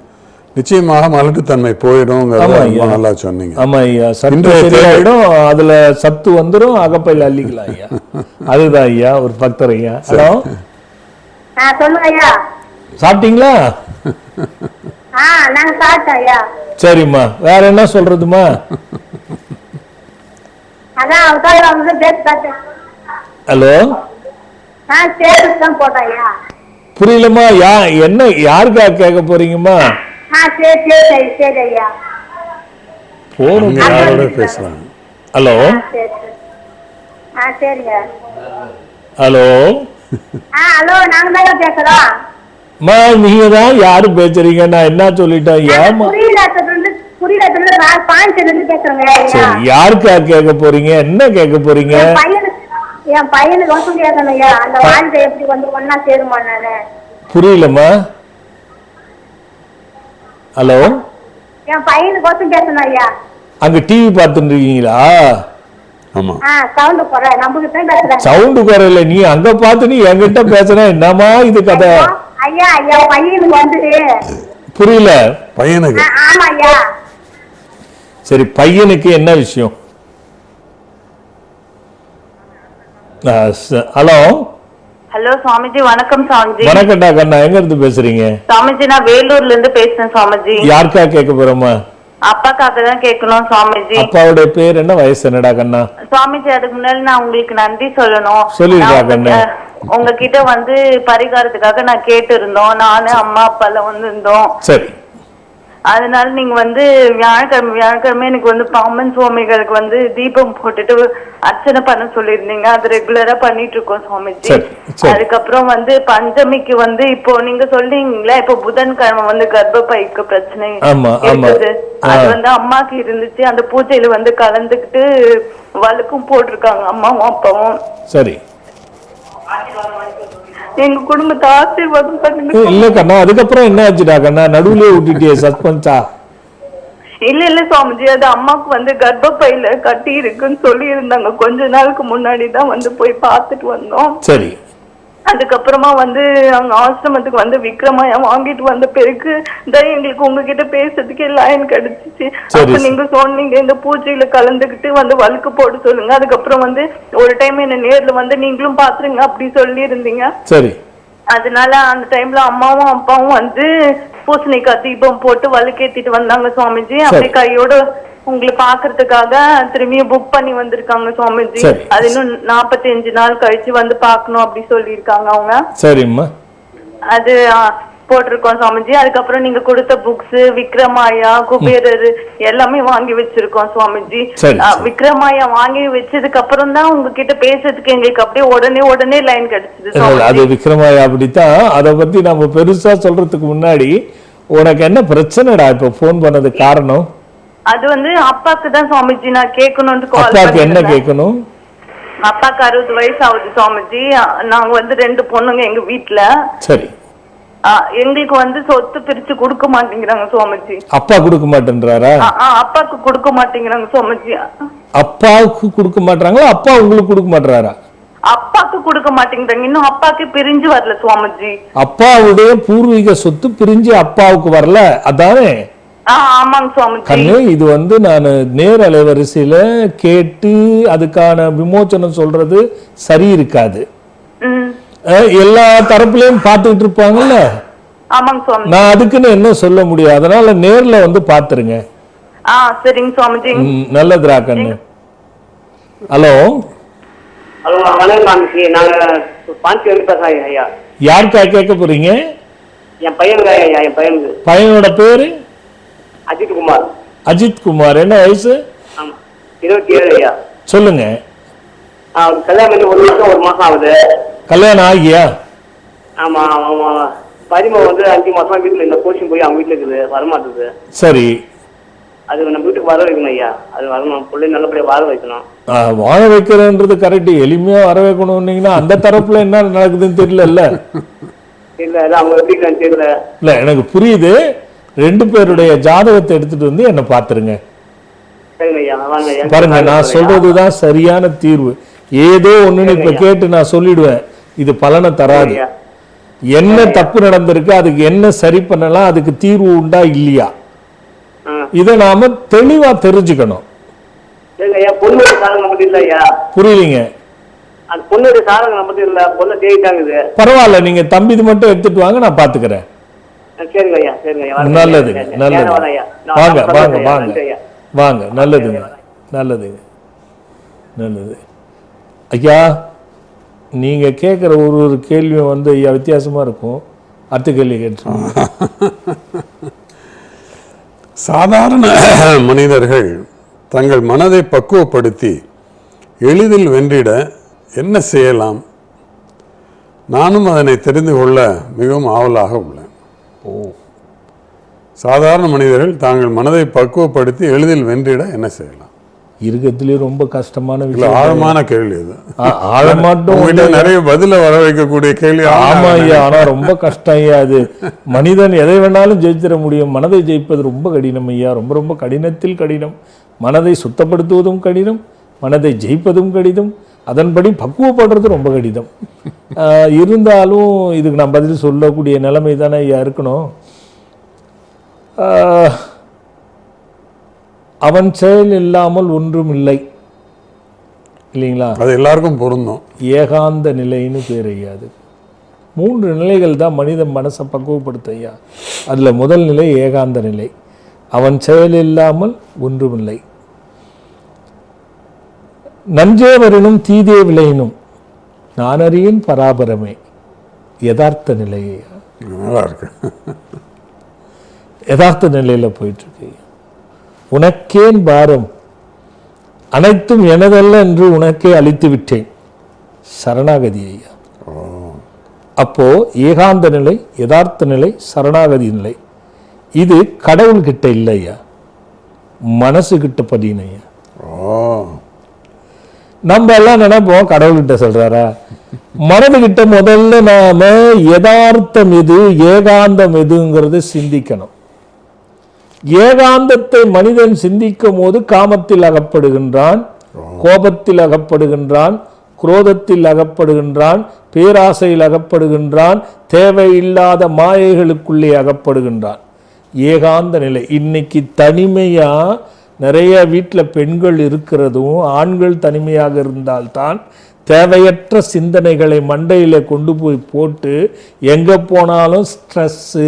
நிச்சயமாக மலட்டுத்தன்மை போயிடும்ங்கிறத ரொம்ப நல்லா சொன்னீங்க. ஆமா ஐயா, சரியாயிடும், அதுல சத்து வந்துடும், அகப்பையில் அள்ளிக்கலாம் ஐயா. அதுதான் ஐயா ஒரு பக்தர் ஐயா. ஹலோ, சொல்லுங்க ஐயா. சாப்பிட்டீங்களா? நாங்க சாப்பிட்டோம் ஐயா. சரிம்மா, வேற என்ன சொல்றதுமா? ஹலோ, புரியலம்மா. என்ன யாருக்கா கேட்க போறீங்கம்மா? பேசுறாங்க. ஹலோ ஹலோ மா, நீங்க தான் யாரு பேசுறீங்க? நான் என்ன சொல்லிட்டேன்? ஏமா சரி, யாருக்கா கேட்க போறீங்க? என்ன கேட்க போறீங்க? என் பையனுக்கு எப்படி வந்து ஒன்னா சேருமான்னு புரியலம்மா. ஹலோ, என் பையனுக்கு பேசணும் ஐயா. அங்க டிவி பார்த்துட்டு இருக்கீங்களா? ஆமா. சவுண்ட் குறையில, நீ அங்க பார்த்து நீ என்கிட்ட பேசுற என்னமா இது கதை? ஐயா ஐயா, பையனுக்கு வந்து புரியல. பையனுக்கு? ஆமா ஐயா. சரி, பையனுக்கு என்ன விஷயம்? ஹலோ ஹலோ சுவாமிஜி, வணக்கம் சுவாமிஜி. வணக்கம்டா கண்ணா, எங்க இருந்து பேசுறீங்க? சுவாமிஜி, நான் வேலூர்ல இருந்து பேசுறேன் சுவாமிஜி. யாருக்கா கேட்க போறோமா? அப்பாக்காக தான் கேட்கணும் சுவாமிஜி. அப்பாவுடைய பேர் என்ன, வயசு என்னடா கண்ணா? சுவாமிஜி, அதுக்கு முன்னாடி நான் உங்களுக்கு நன்றி சொல்லணும். சொல்லிடுறா கண்ணா. உங்ககிட்ட வந்து பரிகாரத்துக்காக நான் கேட்டு இருந்தோம். நானு அம்மா அப்பா எல்லாம் வந்து இருந்தோம். சரி, அதனால நீங்க வந்து வியாழக்கிழமை எனக்கு வந்து பாம்பன் சுவாமிகளுக்கு வந்து தீபம் போட்டுட்டு அர்ச்சனை பண்ண சொல்லியிருந்தீங்க. அது ரெகுலரா பண்ணிட்டு இருக்கோம் சுவாமிஜி. அதுக்கப்புறம் வந்து பஞ்சமிக்கு வந்து இப்போ நீங்க சொல்றீங்களா, இப்போ புதன்கிழமை வந்து கர்ப்பப்பைக்கு பிரச்சனை இருக்குது. அது வந்து அம்மாக்கு இருந்துச்சு. அந்த பூஜையில வந்து கலந்துக்கிட்டு வழுக்கும் போட்டிருக்காங்க அம்மாவும் அப்பாவும். சரி, எங்க குடும்பத்தை ஆசீர்வாதம் பண்ணுங்க. இல்ல கண்ணா, அதுக்கப்புறம் என்ன ஆச்சுடா கண்ணா? நடுவுலயே விட்டுட்டியே, சஸ்பென்ஸா? இல்ல சுவாமிஜி, அது அம்மாக்கு வந்து கர்ப்பப்பையில கட்டி இருக்குன்னு சொல்லி இருந்தாங்க. கொஞ்ச நாளுக்கு முன்னாடி தான் வந்து போய் பார்த்துட்டு வந்தோம். சரி. அதுக்கப்புறமா வந்து அவங்க ஆசிரமத்துக்கு வந்து விக்ரமாயா வாங்கிட்டு வந்த பிறகு தான் எங்களுக்கு உங்ககிட்ட பேசுறதுக்கு லைன் கிடைச்சிச்சு. அப்ப நீங்க சொன்னீங்க இந்த பூஜையில கலந்துகிட்டு வந்து வழுக்கு போட சொல்லுங்க. அதுக்கப்புறம் வந்து ஒரு டைம் என்ன நேர்ல வந்து நீங்களும் பாத்துருங்க அப்படி சொல்லி இருந்தீங்க. சரி. அதனால அந்த டைம்ல அம்மாவும் அப்பாவும் வந்து பூசணிக்காய் தீபம் போட்டு வழுக்கேத்திட்டு வந்தாங்க சுவாமிஜி. அப்படி கையோட உங்களை பாக்குறதுக்காக திரும்பியும் புக் பண்ணி வந்திருக்காங்க சுவாமிஜி. அது இன்னும் 45 நாள் கழிச்சு வந்து பாக்கணும் அப்படி சொல்லி இருக்காங்க அவங்க. சரிம்மா, அது போட்டிருக்கோம் சுவாமிஜி. அதுக்கப்புறம் நீங்க கொடுத்த புக்ஸ் விக்ரமாயா குபேரர் எல்லாமே வாங்கி வச்சிருக்கோம் சுவாமிஜி. விக்ரமாயா வாங்கி வச்சதுக்கு அப்புறம் தான் உங்ககிட்ட பேசுறதுக்கு எங்களுக்கு அப்படியே உடனே லைன் கிடைச்சது. அது விக்ரமாயா அப்படித்தான். அதை பத்தி நம்ம பெருசா சொல்றதுக்கு முன்னாடி உனக்கு என்ன பிரச்சனைடா இப்ப போன் பண்ணது காரணம்? அது வந்து அப்பாக்கு தான் சுவாமிஜி நான் கேட்கணும்னு கால் பண்ணேன். என்ன கேட்கணும்? அப்பாக்கு 60 வயசு ஆகுது சுவாமிஜி. நாங்க வந்து 2 பொண்ணுங்க எங்க வீட்டுல. சரி. எங்களுக்கு வந்து சொத்து பிரிச்சு கொடுக்க மாட்டேங்கிறாங்க சுவாமிஜி. அப்பா கொடுக்க மாட்டேன்றாரா? அப்பாக்கு கொடுக்க மாட்டேங்கிறாங்க சுவாமிஜி. அப்பாவுக்கு கொடுக்க மாட்டாங்களா? அப்பா உங்களுக்கு கொடுக்க மாட்டாரா? அப்பாக்கு கொடுக்க மாட்டேங்கிறாங்க. இன்னும் அப்பாக்கு பிரிஞ்சு வரல சுவாமிஜி. அப்பாவுடைய பூர்வீக சொத்து பிரிஞ்சு அப்பாவுக்கு வரல, அதானே? ஆமாங்க சுவாமிஜி. கண்ணு, இது வந்து நான் நேர் அலைவரிசையில கேட்டு அதுக்கான விமோச்சனம் சொல்றது சரி இருக்காது. எல்லா தரப்புலயும் பார்த்துட்டு இருப்பாங்கல்ல. நான் அதுக்குன்னு என்ன சொல்ல முடியும். அதனால நேர்ல வந்து பாத்துருங்க. சரிங்க சுவாமிஜி. நல்லதுரா கண்ணு. ஹலோ ஹலோ, வணக்கம் சாமி. நாங்க பாண்டி வந்து பேசுறோம் ஐயா. யாருக்கா கேட்க போறீங்க? என் பையனுக்கு ஐயா. என் பையனுக்கு. பையனோட பேரு? அஜித் குமார். அஜித் குமார். என்ன வயசு? 27 ஐயா. சொல்லுங்க. கல்யாணம் பண்ணி 1 வருஷம் 1 மாசம் ஆகுது. கல்யாணம் ஆகியா? ஆமா. மருமக வந்து 5 மாசமா வீட்டுல இந்த கோச்சிங் போய் அவங்க வீட்டுல இருக்குது, வரமாட்டுது. சரி, அது நம்ம வீட்டுக்கு வர வைக்கணும் ஐயா. அது வரணும், பிள்ளை நல்லபடியா வாழ வைக்கணும். வாழ வைக்கிறன்றது கரெக்ட். எளிமையா வர வைக்கணும்னீங்கன்னா அந்த தரப்புல என்ன நடக்குதுன்னு தெரியல. இல்ல அவங்க எப்படி தெரியல. இல்ல எனக்கு புரியுது. 2 பேருடைய ஜாதகத்தை எடுத்துட்டு வந்து என்ன பாத்துருங்க. பாருங்க, நான் சொல்றதுதான் சரியான தீர்வு. ஏதோ ஒண்ணுன்னு இப்ப கேட்டு நான் சொல்லிடுவேன், இது பலனை தராது. என்ன தப்பு நடந்திருக்கு, அதுக்கு என்ன சரி பண்ணலாம், அதுக்கு தீர்வு உண்டா இல்லையா, இதை நாம தெளிவா தெரிஞ்சுக்கணும். புரியலீங்க. பரவாயில்ல, நீங்க தம்பி இது மட்டும் எடுத்துட்டு வாங்க, நான் பாத்துக்கிறேன். நல்லதுங்க, நல்லது. வாங்க வாங்க வாங்க வாங்க. நல்லதுங்க, நல்லதுங்க, நல்லது. ஐயா, நீங்க கேட்குற ஒரு கேள்வியும் வந்து ஐயா வித்தியாசமா இருக்கும். அடுத்த கேள்வி கேட்டு. சாதாரண மனிதர்கள் தங்கள் மனதை பக்குவப்படுத்தி எளிதில் வென்றிட என்ன செய்யலாம்? நானும் அதனை தெரிந்து கொள்ள மிகவும் ஆவலாக உள்ளேன். சாதாரண மனிதர்கள் தாங்கள் மனதை பக்குவப்படுத்தி எளிதில் வென்றிட என்ன செய்யலாம்? இருக்கத்திலே ரொம்ப கஷ்டமான விஷயம். ஆழமான கேள்வி இது. ஆழமாட்டும் நிறைய பதில வர வைக்கக்கூடிய கேள்வி. ஆமா ஐயா, ஆனா ரொம்ப கஷ்டம் ஐயா. அது மனிதன் எதை வேணாலும் ஜெயிச்சிட முடியும், மனதை ஜெயிப்பது ரொம்ப கடினம் ஐயா. ரொம்ப ரொம்ப கடினத்தில் கடினம். மனதை சுத்தப்படுத்துவதும் கடினம், மனதை ஜெயிப்பதும் கடினம், அதன்படி பக்குவப்படுறது ரொம்ப கடினம். இருந்தாலும் இதுக்கு நான் பதில் சொல்லக்கூடிய நிலைமை தானே ஐயா இருக்கணும். அவன் செயல் இல்லாமல் ஒன்றும் இல்லை இல்லைங்களா? அது எல்லாருக்கும் பொருந்தும். ஏகாந்த நிலைன்னு பேர் ஐயா. அது 3 நிலைகள் தான் மனித மனசை பக்குவப்படுத்த ஐயா. அதுல முதல் நிலை ஏகாந்த நிலை. அவன் செயல் இல்லாமல் ஒன்றும் இல்லை. நஞ்சே வரினும் தீதே விளையினும் நானறியின் பராபரமே யதார்த்த நிலையே. நல்லா இருக்கு. யதார்த்த நிலையில போயிட்டு இருக்கு. உனக்கேன் பாரம், அனைத்தும் எனதல்ல என்று உனக்கே அளித்து விட்டேன், சரணாகதி ஐயா. அப்போ ஏகாந்த நிலை, யதார்த்த நிலை, சரணாகதி நிலை. இது கடவுள்கிட்ட இல்லையா, மனசு கிட்ட பதினையா. நம்ம எல்லாம் நினைப்போம் கடவுள்கிட்ட சொல்றாரா. மனதுகிட்ட முதல்ல நாம யதார்த்தம் எது, ஏகாந்தம் எதுங்கிறது சிந்திக்கணும். ஏகாந்தத்தை மனிதன் சிந்திக்கும் போது காமத்தில் அகப்படுகின்றான், கோபத்தில் அகப்படுகின்றான், குரோதத்தில் அகப்படுகின்றான், பேராசையில் அகப்படுகின்றான், தேவையில்லாத மாயைகளுக்குள்ளே அகப்படுகின்றான். ஏகாந்த நிலை. இன்னைக்கு தனிமையா நிறைய வீட்டில் பெண்கள் இருக்கிறதும், ஆண்கள் தனிமையாக இருந்தால்தான் தேவையற்ற சிந்தனைகளை மண்டையில் கொண்டு போய் போட்டு எங்கே போனாலும் ஸ்ட்ரெஸ்ஸு,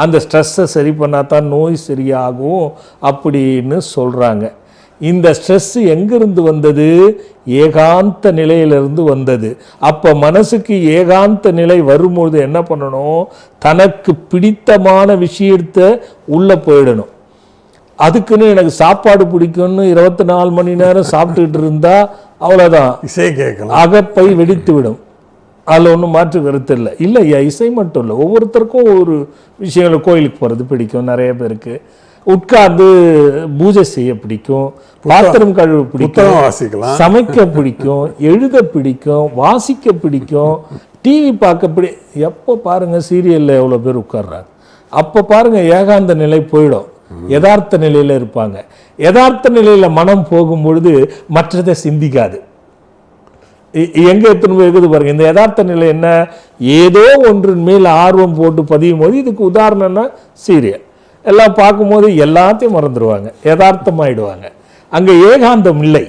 அந்த ஸ்ட்ரெஸ்ஸை சரி பண்ணால் தான் நோய் சரியாகும் அப்படின்னு சொல்கிறாங்க. இந்த ஸ்ட்ரெஸ்ஸு எங்கிருந்து வந்தது? ஏகாந்த நிலையிலிருந்து வந்தது. அப்போ மனசுக்கு ஏகாந்த நிலை வரும்போது என்ன பண்ணணும்? தனக்கு பிடித்தமான விஷயத்தை உள்ளே போயிடணும். அதுக்குன்னு எனக்கு சாப்பாடு பிடிக்கும்னு 24 மணி நேரம் சாப்பிட்டுக்கிட்டு இருந்தா அவ்வளோதான், இசை கேட்கலாம், அகப்பை வெடித்து விடும். அதில் ஒன்றும் மாற்று கருத்து இல்லை. இல்லையா, இசை மட்டும் இல்லை, ஒவ்வொருத்தருக்கும் ஒரு விஷயங்கள். கோயிலுக்கு போகிறது பிடிக்கும் நிறைய பேருக்கு, உட்கார்ந்து பூஜை செய்ய பிடிக்கும், பாத்திரம் கழுவ பிடிக்கும், சமைக்க பிடிக்கும், எழுத பிடிக்கும், வாசிக்க பிடிக்கும், டிவி பார்க்க எப்போ பாருங்க சீரியலில் எவ்வளோ பேர் உட்கார்றாங்க. அப்போ பாருங்க ஏகாந்த நிலை போயிடும், யதார்த்த நிலையில இருப்பாங்க. யதார்த்த நிலையில மனம் போகும்பொழுது மற்றதை சிந்திக்காது. எங்க எத்தனை இருக்குது பாருங்க. இந்த யதார்த்த நிலை என்ன? ஏதோ ஒன்றின் மேல் ஆர்வம் போட்டு பதியும் போது, இதுக்கு உதாரணம்னா சீரியல் எல்லாம் பார்க்கும்போது எல்லாத்தையும் மறந்துடுவாங்க, யதார்த்தமாயிடுவாங்க. அங்க ஏகாந்தம் இல்லை,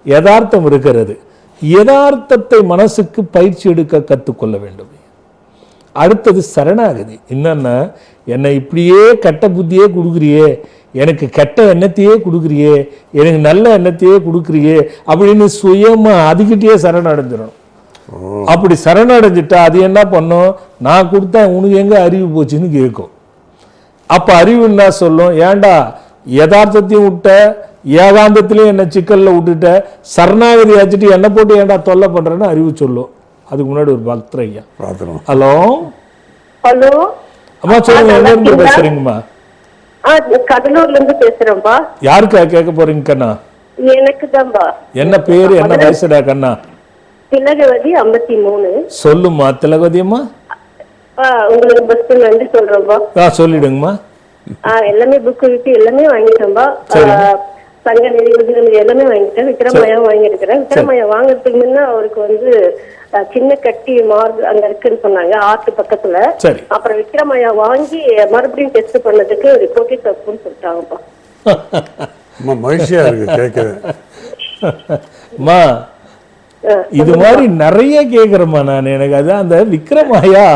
யதார்த்தம் இருக்கிறது. யதார்த்தத்தை மனசுக்கு பயிற்சி எடுக்க கற்றுக்கொள்ள வேண்டும். அடுத்தது சரணாகதி. என்னன்னா, என்னை இப்படியே கெட்ட புத்தியே கொடுக்குறியே, எனக்கு கெட்ட எண்ணத்தையே கொடுக்குறியே, எனக்கு நல்ல எண்ணத்தையே கொடுக்குறியே அப்படின்னு சுயமா அதுக்கிட்டே சரணடைஞ்சிடணும். அப்படி சரணடைஞ்சிட்டா அது என்ன பண்ணும்? நான் கொடுத்தேன் உனக்கு எங்க அறிவு போச்சுன்னு கேட்கும். அப்ப அறிவு என்ன சொல்லும்? ஏண்டா யதார்த்தத்தையும் விட்ட, ஏகாந்தத்திலையும் என்ன சிக்கல்ல விட்டுட்ட, சரணாகதி ஆச்சுட்டு என்ன போட்டு ஏண்டா தொல்லை பண்றேன்னு அறிவு சொல்லும். அதுக்கு முன்னாடி ஒரு பக்தர் ஐயா. ஹலோ ஹலோ அம்மா சொல்லுங்க, எங்க இருந்து பேசுறீங்கம்மா? கடலூர்ல இருந்து பேசுறேன்பா. யாருக்கா கேட்க போறீங்க கண்ணா? எனக்கு தான்பா. என்ன பேரு, என்ன வயசுடா கண்ணா? திலகவதி 53. சொல்லுமா திலகவதி அம்மா. உங்களுக்கு பஸ்ல நன்றி சொல்றேன்பா. சொல்லிடுங்கம்மா. எல்லாமே புக் விட்டு எல்லாமே வாங்கிட்டேன்பா. சங்க நிதிபதிகள் எல்லாமே வாங்கிட்டேன். விக்ரமாயா வாங்கியிருக்கிறேன். விக்ரமாயா வாங்குறதுக்கு முன்ன அவருக்கு வந்து சின்ன கட்டி மார்க் அங்க இருக்குன்னு சொன்னாங்க, ஆர்ட் பக்கத்துல. அப்புறம் விக்ரமாயா வாங்கி மறுபடியும் டெஸ்ட் பண்ணதுக்கு ரிப்போர்ட்டே தப்புன்னு சொல்லிட்டாங்கப்பா. மகிழ்ச்சியா இருக்கு கேட்கிறேன். இது மாதிரி நிறைய கேக்குறேம்மா நான். எனக்கு அதான் அந்த விக்ரமாயா,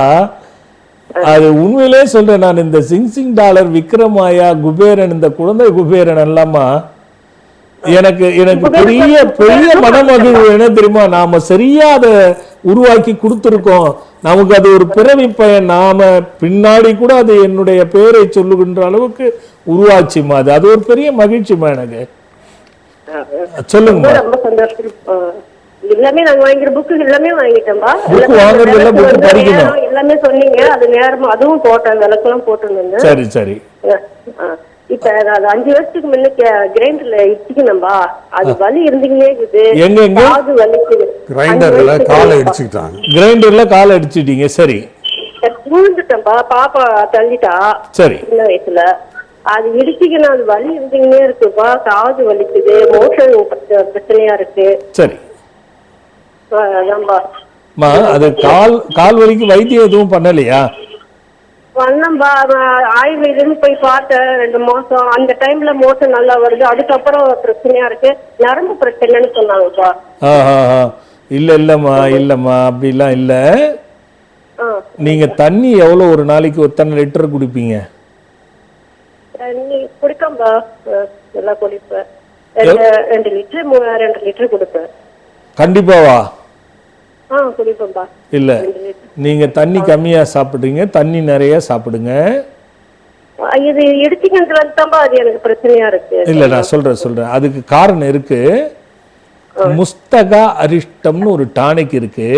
அது உண்மையிலே சொல்றேன் நான். இந்த சிங் டாலர், விக்ரமாயா, குபேரன், இந்த குழந்தை குபேரன் எல்லாமா எனக்கு பெரிய பெரிய மனமகிழ்வு. என்ன தெரியுமா, நாம சரியா அதை உருவாக்கி கொடுத்துருக்கோம். நமக்கு அது ஒரு பிறவி பயன். நாம பின்னாடி கூட அது என்னுடைய பெயரை சொல்லுகின்ற அளவுக்கு உருவாச்சுமா. அது ஒரு பெரிய மகிழ்ச்சிமா எனக்கு. சொல்லுங்க. ரொம்ப சந்தோஷம். எல்லாமே நாங்க வாங்கிற புக்கு எல்லாமே வாங்கிட்டோம்பா. புக் வாங்குறது இல்ல, புக் படிக்கணும் எல்லாமே சொன்னீங்க. அது நேரமா அதுவும் போட்டேன், விளக்கெல்லாம் போட்டுருந்தேன். சரி சரி. இப்ப அது 5 வருஷத்துக்கு முன்ன கிரைண்டர்ல இடிச்சுக்கணும்பா. அது வலி இருந்துகிட்டே இருக்குது. எங்க காது வலிக்குது. கிரைண்டர்ல காலை இடிச்சுட்டாங்க. கிரைண்டர்ல காலை அடிச்சிட்டீங்க. சரி. விழுந்துட்டேன்பா. பாப்பா தள்ளிட்டா. சரி. சின்ன வயசுல அது இடிச்சுக்கணும். அது வலி இருந்துகிட்டே இருக்குப்பா. காது வலிக்குது. மோஷன் பிரச்சனையா இருக்கு. சரி. அது கால் வலிக்கு வைத்தியம் எதுவும் பண்ணலையா? பண்ணம்பா. ஆயுர்வேதம் போய் பார்த்தேன் 2 மாசம். அந்த டைம்ல மோஷன் நல்லா வருது. அதுக்கப்புறம் பிரச்சனையா இருக்கு, நரம்பு பிரச்சனைன்னு சொன்னாங்கப்பா. இல்லம்மா அப்படிலாம் இல்ல. நீங்க தண்ணி எவ்வளவு ஒரு நாளைக்கு எத்தனை லிட்டர் குடிப்பீங்க? தண்ணி குடிக்கம்பா. எல்லாம் குடிப்பேன். 2 லிட்டர் 2 லிட்டர் குடிப்பேன். கண்டிப்பாவா? குடிப்பேன்பா. இல்ல, நீங்க தண்ணி கம்மியா சாப்பிடுறீங்க, தண்ணி நிறைய சாப்பிடுங்க. இது எடுத்துக்கின்றதுதான்பா அது எனக்கு பிரச்சனையா இருக்கு. இல்ல நான் சொல்றேன், அதுக்கு காரணம் இருக்கு. முஸ்தகா அரிஷ்டம்னு ஒரு டானிக் இருக்கு.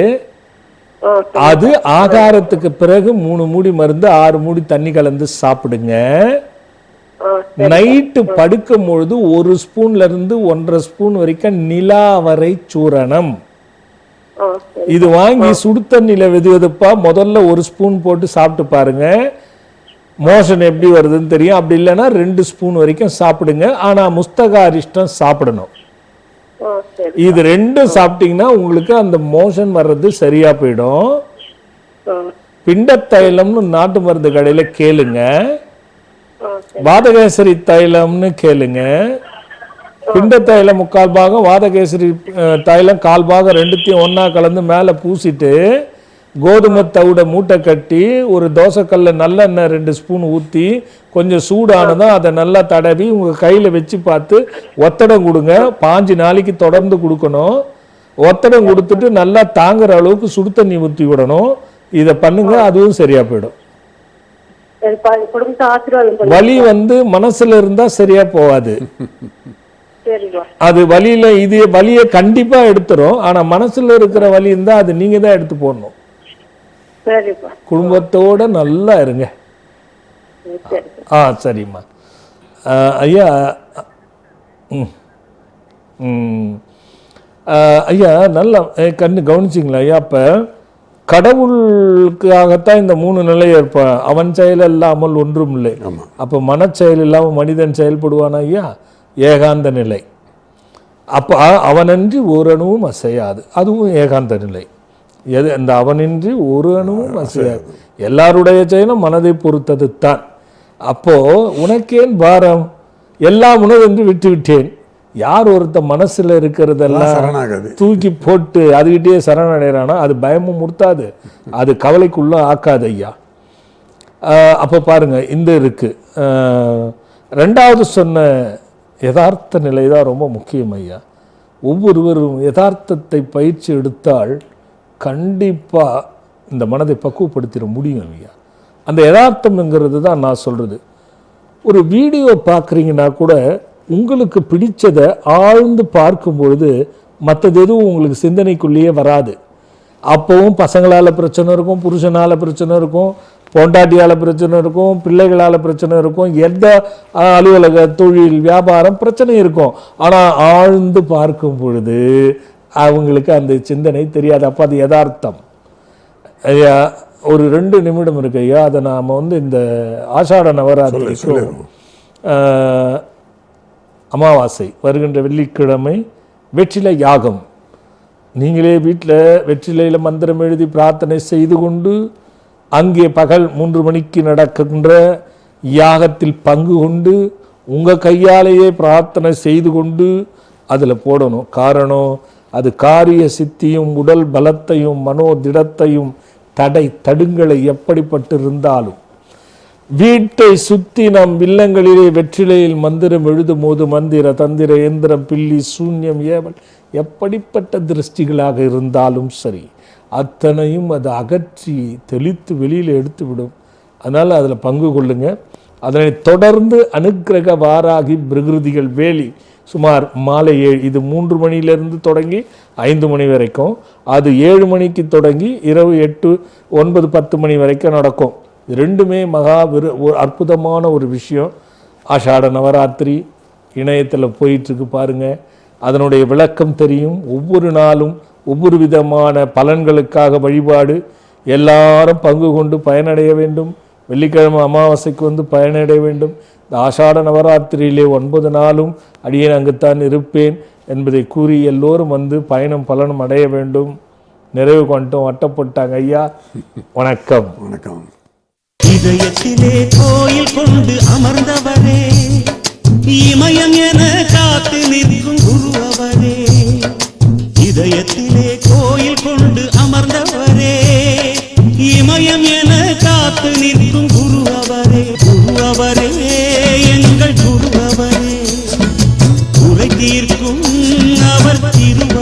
அது ஆகாரத்துக்கு பிறகு 3 மூடி மருந்து 6 மூடி தண்ணி கலந்து சாப்பிடுங்க. நைட்டு படுக்கும் பொழுது 1 ஸ்பூன்ல இருந்து 1.5 ஸ்பூன் வரைக்கும் நிலாவரை சூரணம் இது வாங்கி சுடு தண்ணியில வெதுவெதுப்பா முதல்ல 1 ஸ்பூன் போட்டு சாப்பிட்டு பாருங்க. மோஷன் எப்படி வருதுன்னு தெரியும். அப்படி இல்லைன்னா 2 ஸ்பூன் வரைக்கும் சாப்பிடுங்க. ஆனா முஸ்தகா அரிஷ்டம் சாப்பிடணும். இது 2 சாப்பிட்டீங்கன்னா உங்களுக்கு அந்த மோஷன் வர்றது சரியா போயிடும். பிண்ட தைலம்னு நாட்டு மருந்து கடையில கேளுங்க. வாதகேசரி தைலம்னு கேளுங்க. பிண்ட தைலம் 3/4 பாகம், வாதகேசரி தைலம் 1/4 பாகம், ரெண்டுத்தையும் ஒன்னா கலந்து மேல பூசிட்டு கோதுமை தவிட மூட்டை கட்டி ஒரு தோசைக்கல்ல நல்லெண்ணெய் 2 ஸ்பூன் ஊற்றி கொஞ்சம் சூடானதும் அதை நல்லா தடவி உங்கள் கையில் வச்சு பார்த்து ஒத்தடம் கொடுங்க. 5 நாளைக்கு தொடர்ந்து கொடுக்கணும். ஒத்தடம் கொடுத்துட்டு நல்லா தாங்குற அளவுக்கு சுடு தண்ணி ஊற்றி விடணும். இதை பண்ணுங்க, அதுவும் சரியா போயிடும். வலி மனசுல இருந்தா சரியா போகாது. அது வலியில இது வலியை கண்டிப்பா எடுத்துரும். ஆனா மனசுல இருக்கிற வலி இருந்தா அது நீங்க தான் எடுத்து போடணும். குடும்பத்தோட நல்லா இருங்க. சரிம்மா. ஐயா ஐயா நல்லா கண்ணு கவனிச்சிங்களா ஐயா? அப்ப கடவுளுக்காகத்தான் இந்த 3 நிலை ஏற்பான். அவன் செயல் இல்லாமல் ஒன்றும் இல்லை. அப்போ மனச்செயல் இல்லாமல் மனிதன் செயல்படுவானா ஐயா? ஏகாந்த நிலை. அப்போ அவனின்றி ஒரு அணுவும் அசையாது, அதுவும் ஏகாந்த நிலை. இந்த அவனின்றி ஒரு அணுவும் அசையாது. எல்லாருடைய செயலும் மனதை பொறுத்தது தான். அப்போ உனக்கேன் பாரம், எல்லாம் உணவென்று விட்டு விட்டேன். யார் ஒருத்த மனசுல இருக்கிறதெல்லாம் தூக்கி போட்டு அதுகிட்டே சரணடைறானா அது பயமும் முடுத்தாது, அது கவலைக்குள்ள ஆக்காது ஐயா. அப்போ பாருங்க, இந்த இருக்கு. 2வது சொன்ன யதார்த்த நிலை தான் ரொம்ப முக்கியம் ஐயா. ஒவ்வொருவரும் யதார்த்தத்தை பயிற்சி எடுத்தால் கண்டிப்பா இந்த மனதை பக்குவப்படுத்திட முடியும் ஐயா. அந்த யதார்த்தம்ங்கிறது தான் நான் சொல்றது. ஒரு வீடியோ பார்க்குறீங்கன்னா கூட உங்களுக்கு பிடிச்சதை ஆழ்ந்து பார்க்கும் பொழுது மற்றது எதுவும் உங்களுக்கு சிந்தனைக்குள்ளேயே வராது. அப்போவும் பசங்களால் பிரச்சனை இருக்கும், புருஷனால் பிரச்சனை இருக்கும், பொண்டாட்டியால் பிரச்சனை இருக்கும், பிள்ளைகளால் பிரச்சனை இருக்கும், எந்த அலுவலக தொழில் வியாபாரம் பிரச்சனை இருக்கும். ஆனால் ஆழ்ந்து பார்க்கும் பொழுது அவங்களுக்கு அந்த சிந்தனை தெரியாது. அப்போ அது யதார்த்தம். ஐயா ஒரு 2 நிமிடம் இருக்கு ஐயா, அதை நாம் இந்த ஆஷாட நவராத்திரிக்கும் அமாவாசை வருகின்ற வெள்ளிக்கிழமை வெற்றிலை யாகம், நீங்களே வீட்டில் வெற்றிலையில் மந்திரம் எழுதி பிரார்த்தனை செய்து கொண்டு அங்கே பகல் 3 மணிக்கு நடக்கின்ற யாகத்தில் பங்கு கொண்டு உங்கள் கையாலேயே பிரார்த்தனை செய்து கொண்டு அதில் போடணும். காரணம், அது காரிய சித்தியும் உடல் பலத்தையும் மனோதிடத்தையும் தடுங்களை எப்படிப்பட்டிருந்தாலும் வீட்டை சுற்றி நம் இல்லங்களிலே வெற்றிலையில் மந்திரம் எழுதும் போது மந்திர தந்திர எந்திரம் பில்லி சூன்யம் ஏவல் எப்படிப்பட்ட திருஷ்டிகளாக இருந்தாலும் சரி அத்தனையும் அது அகற்றி தெளித்து வெளியில் எடுத்து விடும். அதனால் அதில் பங்கு கொள்ளுங்க. அதனை தொடர்ந்து அனுக்கிரக வாராகி பிரகிருதிகள் வேலி சுமார் மாலை 7, இது 3 மணியிலிருந்து தொடங்கி 5 மணி வரைக்கும், அது 7 மணிக்கு தொடங்கி இரவு 8, 9, 10 மணி வரைக்கும் நடக்கும். ரெண்டுமே ஒரு அற்புதமான ஒரு விஷயம். ஆஷாட நவராத்திரி இணையத்தில் போயிட்டுருக்கு பாருங்கள், அதனுடைய விளக்கம் தெரியும். ஒவ்வொரு நாளும் ஒவ்வொரு விதமான பலன்களுக்காக வழிபாடு. எல்லாரும் பங்கு கொண்டு பயனடைய வேண்டும். வெள்ளிக்கிழமை அமாவாசைக்கு பயனடைய வேண்டும். இந்த ஆஷாட நவராத்திரியிலே 9 நாளும் அடியேன் அங்குத்தான் இருப்பேன் என்பதை கூறி எல்லோரும் பயணம் பலனும் அடைய வேண்டும். நிறைவு கொண்டோம், வட்டப்பட்டாங்க ஐயா. வணக்கம். வணக்கம். இதயத்திலே கோயில் கொண்டு அமர்ந்தவரே, இமயம் என காத்து நிற்கும் குரு அவரே. இதயத்திலே கோயில் கொண்டு அமர்ந்தவரே, இமயம் என காத்து நிற்கும் குரு அவரே. குரு அவரே, எங்கள் குரு அவரே, குறை தீர்க்கும் அவர் திருவ